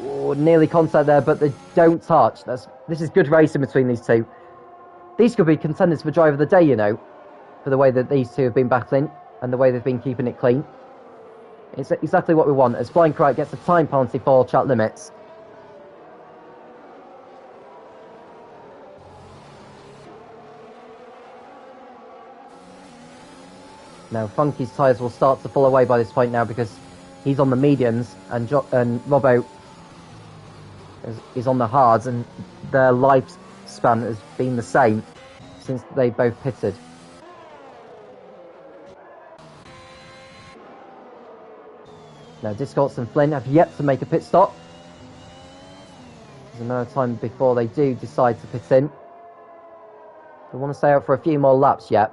Speaker 1: Oh, nearly contact there, but they don't touch. This is good racing between these two. These could be contenders for driver of the day, you know, for the way that these two have been battling and the way they've been keeping it clean. It's exactly what we want, as Flying Kite gets a time penalty for track limits. Now, Funky's tyres will start to fall away by this point now because he's on the mediums and Robbo is on the hards, and their lifespan has been the same since they both pitted. Now, Discourse and Flynn have yet to make a pit stop. There's another time before they do decide to pit in. They want to stay out for a few more laps yet.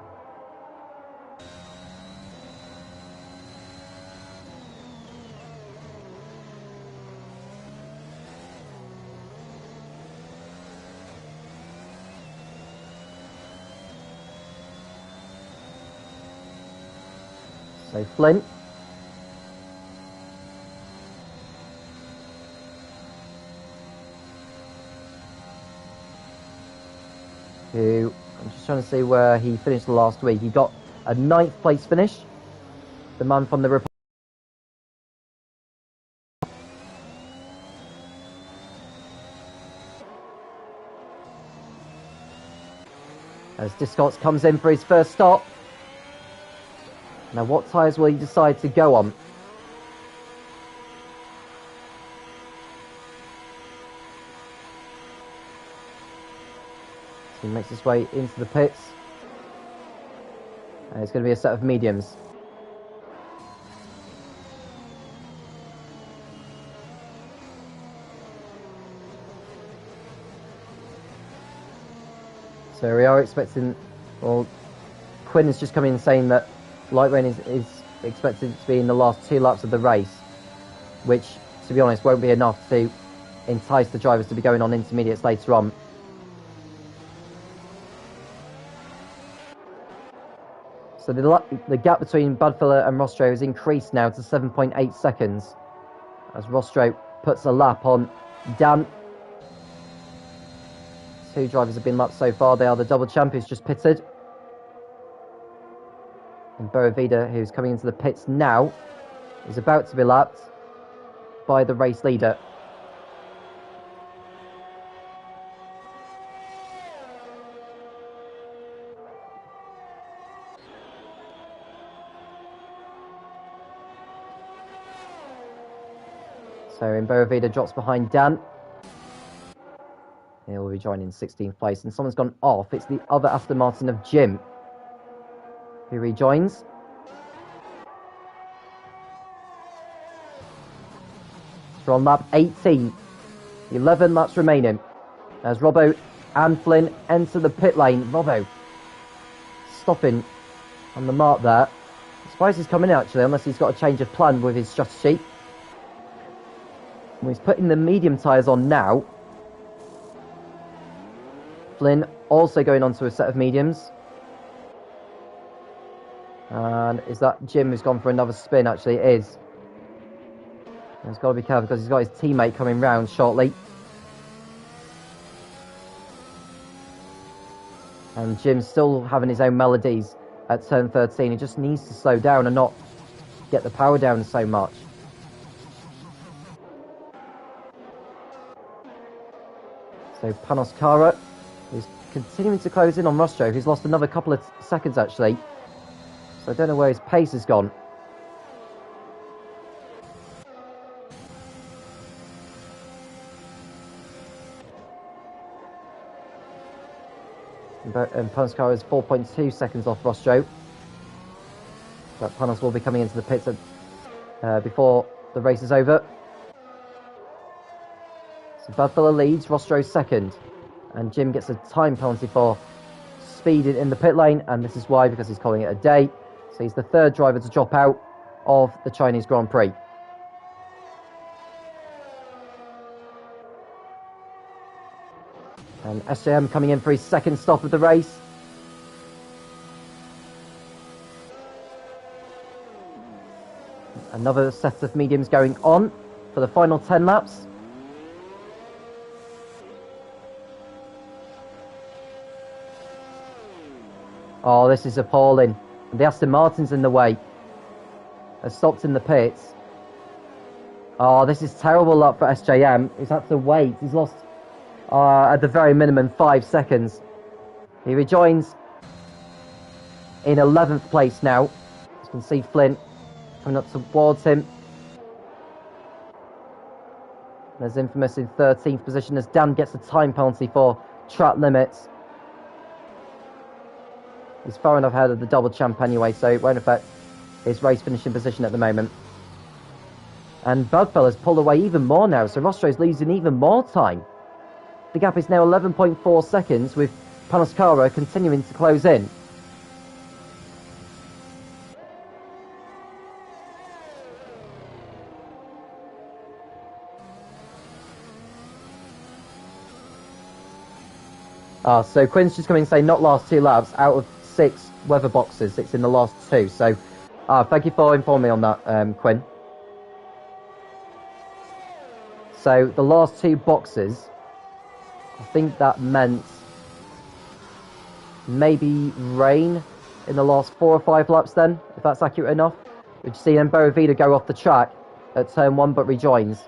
Speaker 1: So Flint. Who, I'm just trying to see where he finished last week. He got a 9th place finish. The man from the Republic. As Discourse comes in for his first stop. Now, what tyres will he decide to go on? So he makes his way into the pits. And it's going to be a set of mediums. So we are expecting, well, Quinn has just come in saying that light rain is expected to be in the last 2 laps of the race, which, to be honest, won't be enough to entice the drivers to be going on intermediates later on. So the gap between Bud Phillip and Rostro has increased now to 7.8 seconds, as Rostro puts a lap on Dan. 2 drivers have been lapped so far. They are the double champ who's just pitted. And Boavida, who's coming into the pits now, is about to be lapped by the race leader. So Boavida drops behind Dan. He'll rejoin in 16th place. And someone's gone off. It's the other Aston Martin of Jim, who rejoins. We're on lap 18. 11 laps remaining. As Robbo and Flynn enter the pit lane. Robbo stopping on the mark there. I'm surprised he's coming out, actually, unless he's got a change of plan with his strategy. He's putting the medium tyres on now. Flynn also going on to a set of mediums. And is that Jim who's gone for another spin? Actually, it is. He's got to be careful because he's got his teammate coming round shortly. And Jim's still having his own melodies at turn 13. He just needs to slow down and not get the power down so much. So Panos Kara is continuing to close in on Rostro, who's lost another couple of seconds actually. So I don't know where his pace has gone. And Panos Kara is 4.2 seconds off Rostro. But Panos will be coming into the pits before the race is over. So Badfella leads, Rostro second. And Jim gets a time penalty for speeding in the pit lane, and this is why, because he's calling it a day. So he's the third driver to drop out of the Chinese Grand Prix. And SJM coming in for his second stop of the race. Another set of mediums going on for the final 10 laps. Oh, this is appalling. The Aston Martin's in the way. Has stopped in the pits. Oh, this is terrible luck for SJM. He's had to wait. He's lost, at the very minimum, 5 seconds. He rejoins in 11th place now. As you can see Flint coming up towards him. There's Infamous in 13th position as Dan gets a time penalty for track limits. He's far enough ahead of the double champ anyway, so it won't affect his race finishing position at the moment. And Badfella's pulled away even more now, so Rostro's losing even more time. The gap is now 11.4 seconds, with Panos Kara continuing to close in. So Quinn's just coming and saying not last 2 laps out of 6 weather boxes. It's in the last 2. So thank you for informing me on that, Quinn. So the last 2 boxes, I think that meant maybe rain in the last 4 or 5 laps then, if that's accurate enough. We've seen Borovida go off the track at turn 1 but rejoins.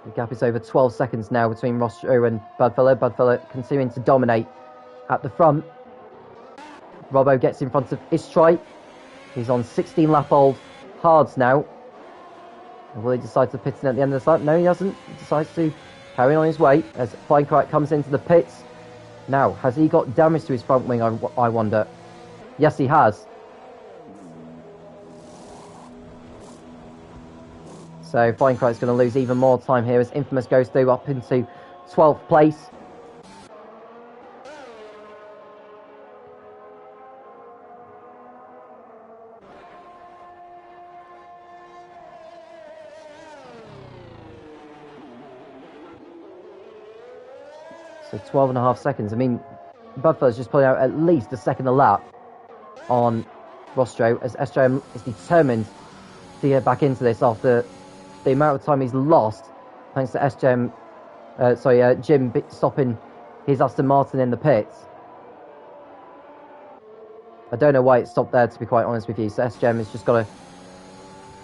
Speaker 1: The gap is over 12 seconds now between Rostro and Badfella. Badfella continuing to dominate at the front. Robbo gets in front of Istrai. He's on 16 lap old hards now. And will he decide to pit in at the end of the lap? No, he doesn't. He decides to carry on his way as Feinkraut comes into the pits. Now, has he got damage to his front wing, I wonder? Yes, he has. So Feinkraut's going to lose even more time here as Infamous goes through up into 12th place. So 12.5 seconds. I mean, Budfella's just pulling out at least a second a lap on Rostro as SJM is determined to get back into this after the amount of time he's lost thanks to Jim stopping his Aston Martin in the pits. I don't know why it stopped there, to be quite honest with you. So SJM has just got to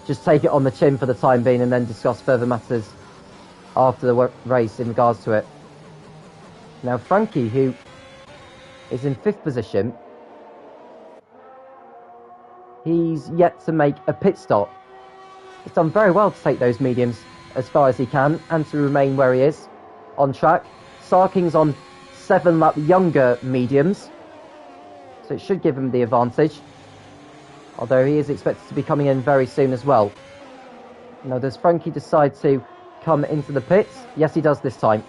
Speaker 1: just take it on the chin for the time being and then discuss further matters after the race in regards to it. Now Frankie, who is in 5th position, he's yet to make a pit stop. He's done very well to take those mediums as far as he can and to remain where he is on track. Sarking's on 7 lap younger mediums, so it should give him the advantage, although he is expected to be coming in very soon as well. Now, does Frankie decide to come into the pits? Yes, he does this time.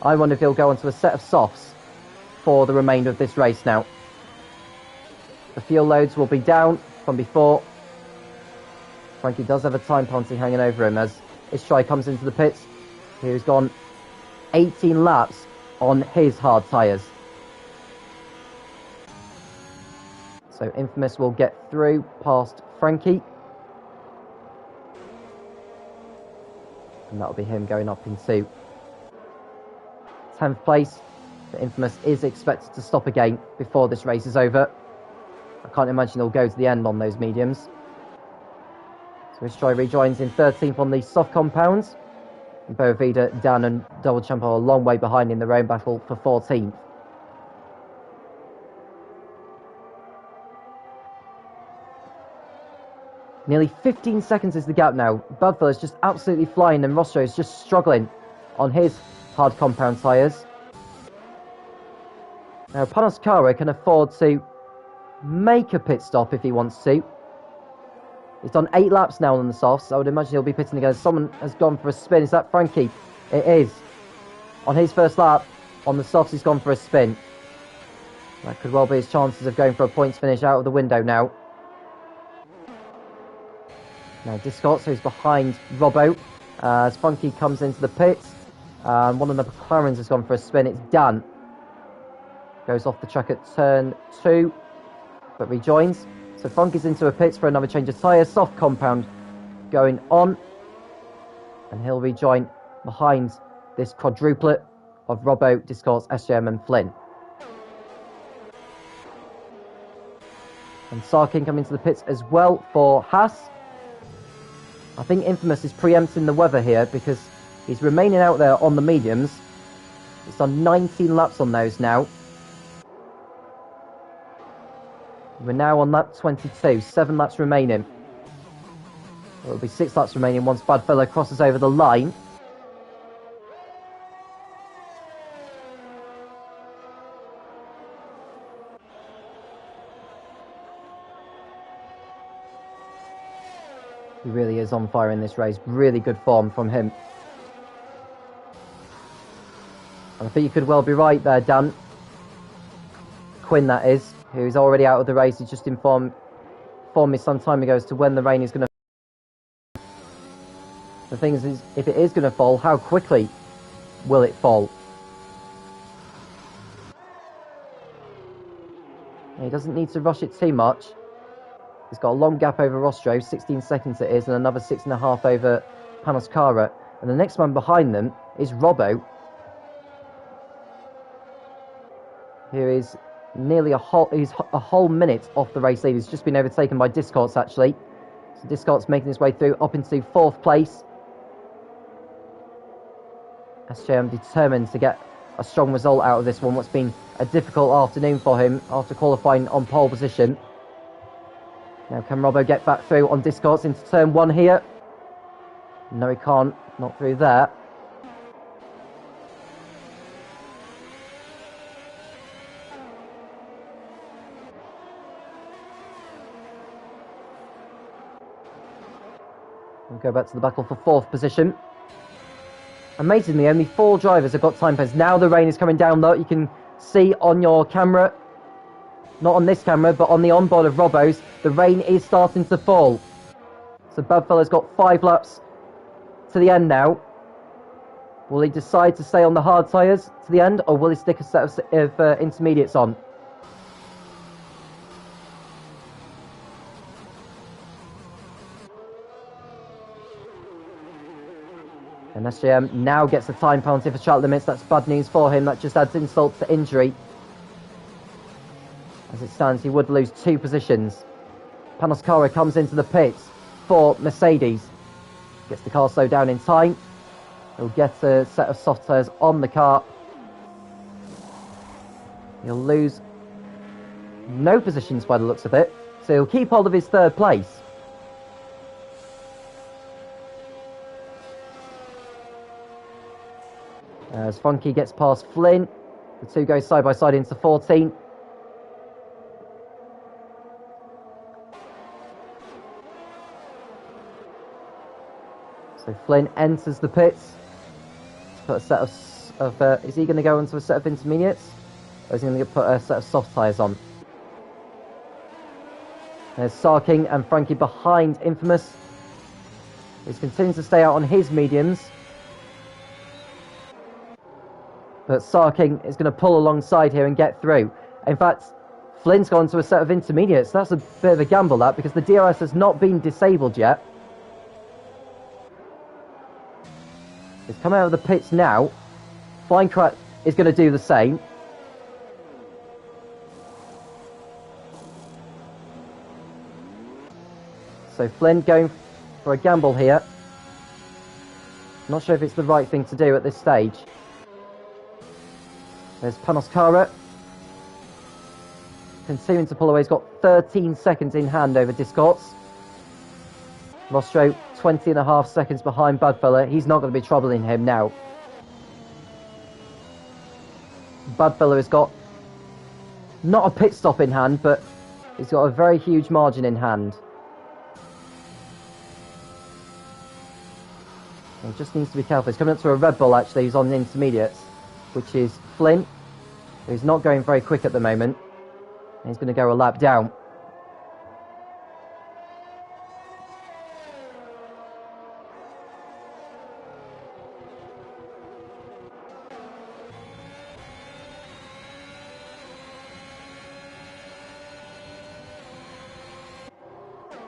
Speaker 1: I wonder if he'll go onto a set of softs for the remainder of this race now. The fuel loads will be down from before. Frankie does have a time penalty hanging over him as Istrai comes into the pits. He's gone 18 laps on his hard tyres. So Infamous will get through past Frankie. And that'll be him going up into 10th place. The Infamous is expected to stop again before this race is over. I can't imagine he'll go to the end on those mediums. So Istrai rejoins in 13th on the soft compounds. And Boavida, Dan and Double Champ are a long way behind in their own battle for 14th. Nearly 15 seconds is the gap now. Budville is just absolutely flying and Rostro is just struggling on his hard compound tyres. Now Panos can afford to make a pit stop if he wants to. He's done 8 laps now on the softs. I would imagine he'll be pitting again. Someone has gone for a spin. Is that Frankie? It is. On his first lap, on the softs, he's gone for a spin. That could well be his chances of going for a points finish out of the window now. Now Discott, so he's behind Robbo. As Funky comes into the pits. One of the McLarens has gone for a spin. It's Dan. Goes off the track at turn 2, but rejoins. So Funky's into a pits for another change of tyres. Soft compound going on. And he'll rejoin behind this quadruplet of Robbo, Discott, SJM and Flynn. And Sarkin coming into the pits as well for Haas. I think Infamous is preempting the weather here because he's remaining out there on the mediums. He's done 19 laps on those now. We're now on lap 22, 7 laps remaining. It'll be 6 laps remaining once Badfellow crosses over the line. He really is on fire in this race. Really good form from him. And I think you could well be right there, Dan. Quinn, that is, who's already out of the race. He just informed me some time ago as to when the rain is going to... The thing is, if it is going to fall, how quickly will it fall? He doesn't need to rush it too much. He's got a long gap over Rostro, 16 seconds it is, and another 6.5 over Panos Cara. And the next man behind them is Robbo. Here is nearly a whole minute off the race lead. He's just been overtaken by Discords, actually. So Discords making his way through up into 4th place. SJM determined to get a strong result out of this one. What's been a difficult afternoon for him after qualifying on pole position. Now can Robbo get back through on Discords into turn 1 here? No, he can't. Not through there. We'll go back to the battle for 4th position. Amazingly, only 4 drivers have got time pads. Now the rain is coming down, though. You can see on your camera, not on this camera, but on the onboard of Robbo's, the rain is starting to fall. So Badfellow's got 5 laps to the end now. Will he decide to stay on the hard tyres to the end, or will he stick a set of intermediates on? And SJM now gets a time penalty for track limits. That's bad news for him. That just adds insult to injury. As it stands, he would lose 2 positions. Panos Cara comes into the pits for Mercedes. Gets the car slowed down in time. He'll get a set of soft tyres on the car. He'll lose no positions by the looks of it. So he'll keep hold of his 3rd place. As Funky gets past Flynn, the 2 go side by side into 14. So Flynn enters the pits. Put a set of is he going to go into a set of intermediates, or is he going to put a set of soft tyres on? There's Sarking and Frankie behind Infamous. He's continuing to stay out on his mediums. But Sarking is going to pull alongside here and get through. In fact, Flynn's gone to a set of intermediates. That's a bit of a gamble, that, because the DRS has not been disabled yet. He's come out of the pits now. Flying Crack is going to do the same. So Flynn going for a gamble here. Not sure if it's the right thing to do at this stage. There's Panoskara. Continuing to pull away. He's got 13 seconds in hand over Discords. Rostro 20.5 seconds behind Badfella. He's not going to be troubling him now. Badfella has got not a pit stop in hand, but he's got a very huge margin in hand. He just needs to be careful. He's coming up to a Red Bull, actually, who's on the intermediates, which is Flynn, who's not going very quick at the moment. And he's going to go a lap down.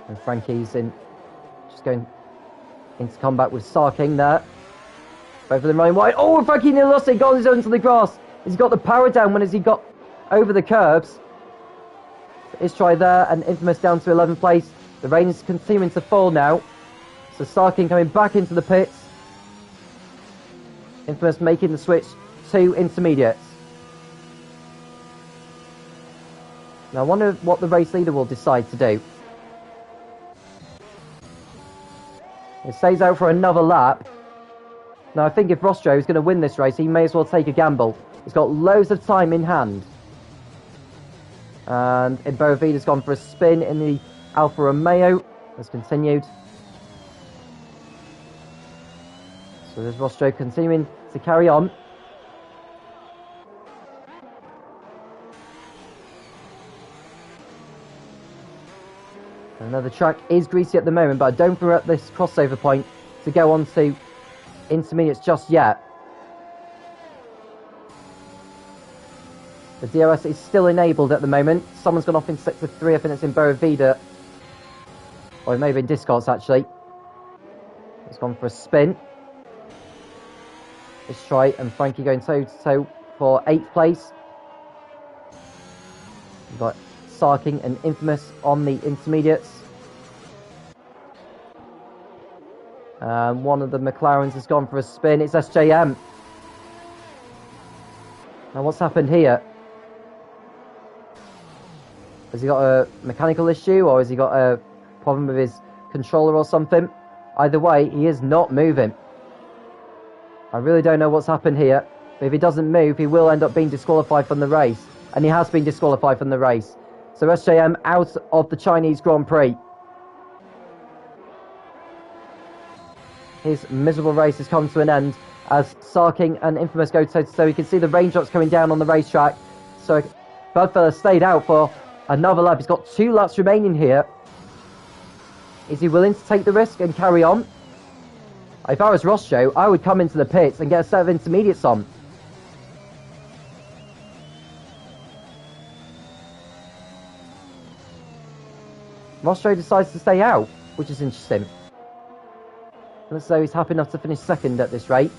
Speaker 1: And Frankie's just going into combat with Sarking there. Both of them running wide. Oh, Frankie nearly lost it. Got on his own to the grass. He's got the power down when he got over the curbs. His try there, and Infamous down to 11th place. The rain is continuing to fall now. So Sarking coming back into the pits. Infamous making the switch to intermediates. Now I wonder what the race leader will decide to do. He stays out for another lap. Now I think if Rostro is going to win this race, he may as well take a gamble. He's got loads of time in hand. And Ibovida's gone for a spin in the Alfa Romeo. Has continued. So there's Rostro continuing to carry on. Another track is greasy at the moment, but I don't feel at this crossover point to go on to intermediates just yet. The DRS is still enabled at the moment. Someone's gone off in sector 3, I think it's in Boavida. Or it may have been Discards actually. It's gone for a spin. This try, and Frankie going toe to toe for 8th place. We've got Sarking and Infamous on the intermediates. One of the McLarens has gone for a spin. It's SJM. Now what's happened here? Has he got a mechanical issue, or has he got a problem with his controller or something? Either way, he is not moving. I really don't know what's happened here. But if he doesn't move, he will end up being disqualified from the race. And he has been disqualified from the race. So SJM out of the Chinese Grand Prix. His miserable race has come to an end as Sarking and Infamous go toe to toe. You can see the raindrops coming down on the racetrack. So Badfella stayed out for another lap. He's got 2 laps remaining here. Is he willing to take the risk and carry on? If I was Rostro, I would come into the pits and get a set of intermediates on. Rostro decides to stay out, which is interesting. Looks as though he's happy enough to finish second at this rate.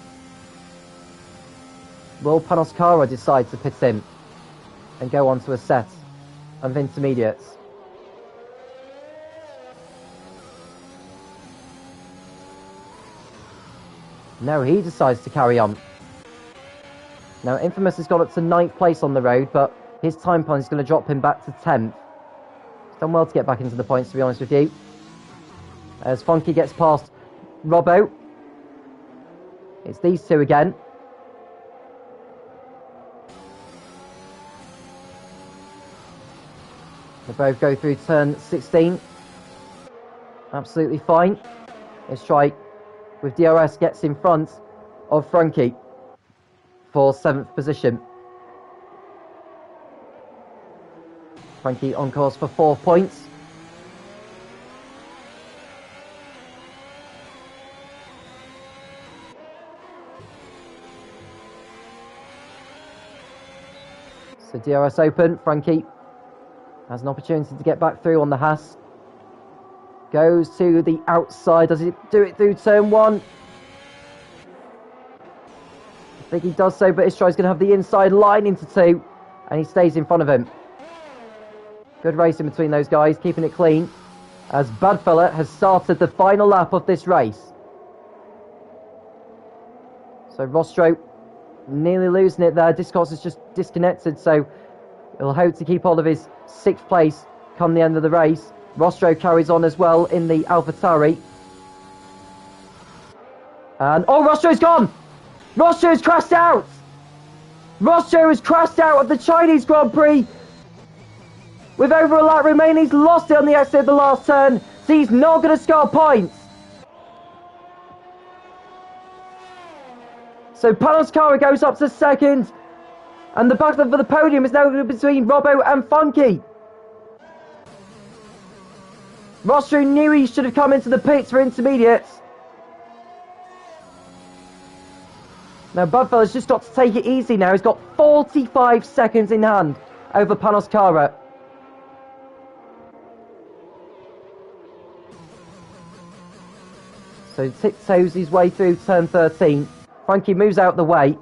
Speaker 1: Will Panoskara decide to pit in and go on to a set of intermediates? No, he decides to carry on. Now, Infamous has got up to 9th place on the road, but his time point is going to drop him back to 10th. He's done well to get back into the points, to be honest with you. As Funky gets past Robbo. It's these two again. They both go through turn 16. Absolutely fine. Let's try with DRS gets in front of Frankie for 7th position. Frankie on course for 4 points. So DRS open. Frankie has an opportunity to get back through on the Haas. Goes to the outside. Does he do it through turn 1? I think he does so, but Istroy's going to have the inside line into 2. And he stays in front of him. Good racing between those guys, keeping it clean. as Badfella has started the final lap of this race. So Rostro nearly losing it there. Discourse is just disconnected, so he'll hope to keep hold of his 6th place come the end of the race. Rostro carries on as well in the AlphaTauri. And, oh, Rostro's gone! Rostro's crashed out! Rostro has crashed out of the Chinese Grand Prix! With over a lap remaining, he's lost it on the exit of the last turn, so he's not going to score points. So Panos Cara goes up to 2nd, and the battle for the podium is now between Robbo and Funky. Rostro knew he should have come into the pits for intermediates. Now Budfella's just got to take it easy now. He's got 45 seconds in hand over Panos Cara. So tiptoes his way through turn 13. Frankie moves out the way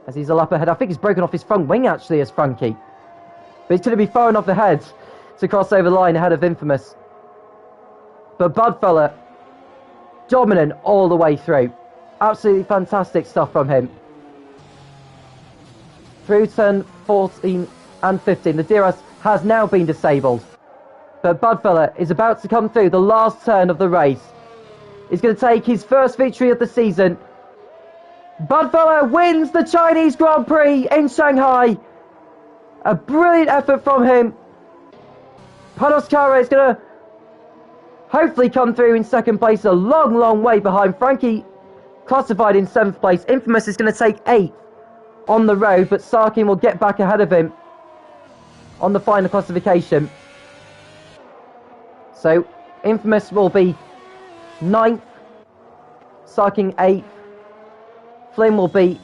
Speaker 1: as he's a lap ahead. I think he's broken off his front wing actually as Frankie. But he's going to be far enough ahead to cross over the line ahead of Infamous. But Budfella, dominant all the way through. Absolutely fantastic stuff from him. Through turn 14 and 15, the DRS has now been disabled. But Budfella is about to come through the last turn of the race. He's going to take his first victory of the season. Budfella wins the Chinese Grand Prix in Shanghai. A brilliant effort from him. Panos Cara is going to hopefully come through in 2nd place, a long, long way behind. Frankie classified in 7th place. Infamous is going to take 8th on the road, but Sarkin will get back ahead of him on the final classification. So Infamous will be 9th, Sarkin 8th, Flynn will be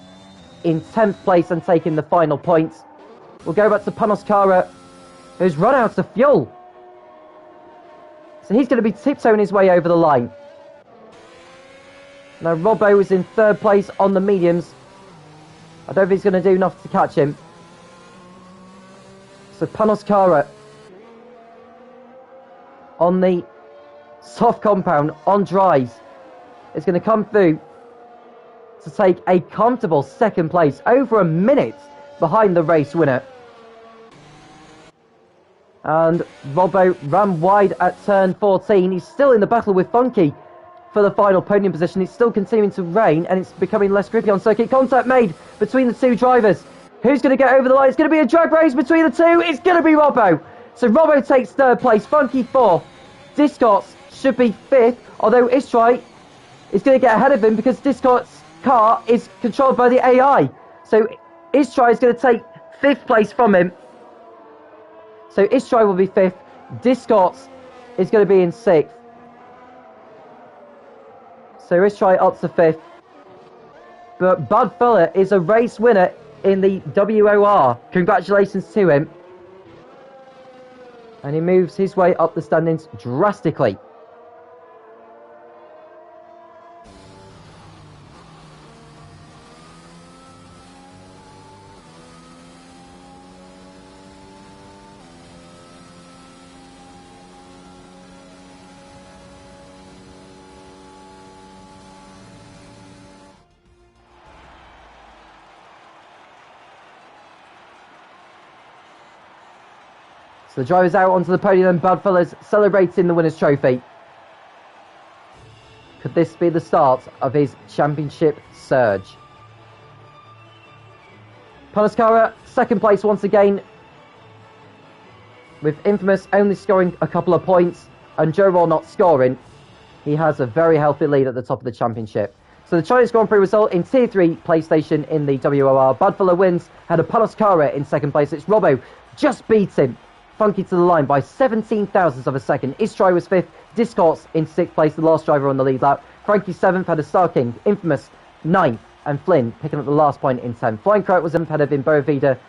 Speaker 1: in 10th place and taking the final points. We'll go back to Panos Cara, who's run out of fuel. So he's going to be tiptoeing his way over the line. Now Robbo is in 3rd place on the mediums. I don't think he's going to do enough to catch him. So Panos Cara on the soft compound on dries is going to come through to take a comfortable 2nd place, over a minute behind the race winner. And Robbo ran wide at turn 14. He's still in the battle with Funky for the final podium position. It's still continuing to rain and it's becoming less grippy on circuit. Contact made between the two drivers. Who's going to get over the line? It's going to be a drag race between the two. It's going to be Robbo. So Robbo takes 3rd place, Funky 4th. Discots should be 5th, although Istrai is going to get ahead of him because Discots' car is controlled by the AI. So Istrai is going to take 5th place from him. So Istrai will be 5th. Discots is going to be in 6th. So Istrai up to 5th. But Budfella is a race winner in the WOR. Congratulations to him. And he moves his way up the standings drastically. So the driver's out onto the podium and Budfella's celebrating the winner's trophy. Could this be the start of his championship surge? Panos Cara, 2nd place once again, with Infamous only scoring a couple of points and Joe Roll not scoring. He has a very healthy lead at the top of the championship. So the Chinese Grand Prix result in Tier 3 PlayStation in the WOR. Budfella wins, had a Panos Cara in 2nd place. It's Robbo just beats him. Funky to the line by 17 thousandths of a second. Istrai was 5th, Discourse in 6th place, the last driver on the lead lap. Frankie 7th, had a Star King, Infamous 9th, and Flynn picking up the last point in 10th. Flying Croat was 7th, had a Boavida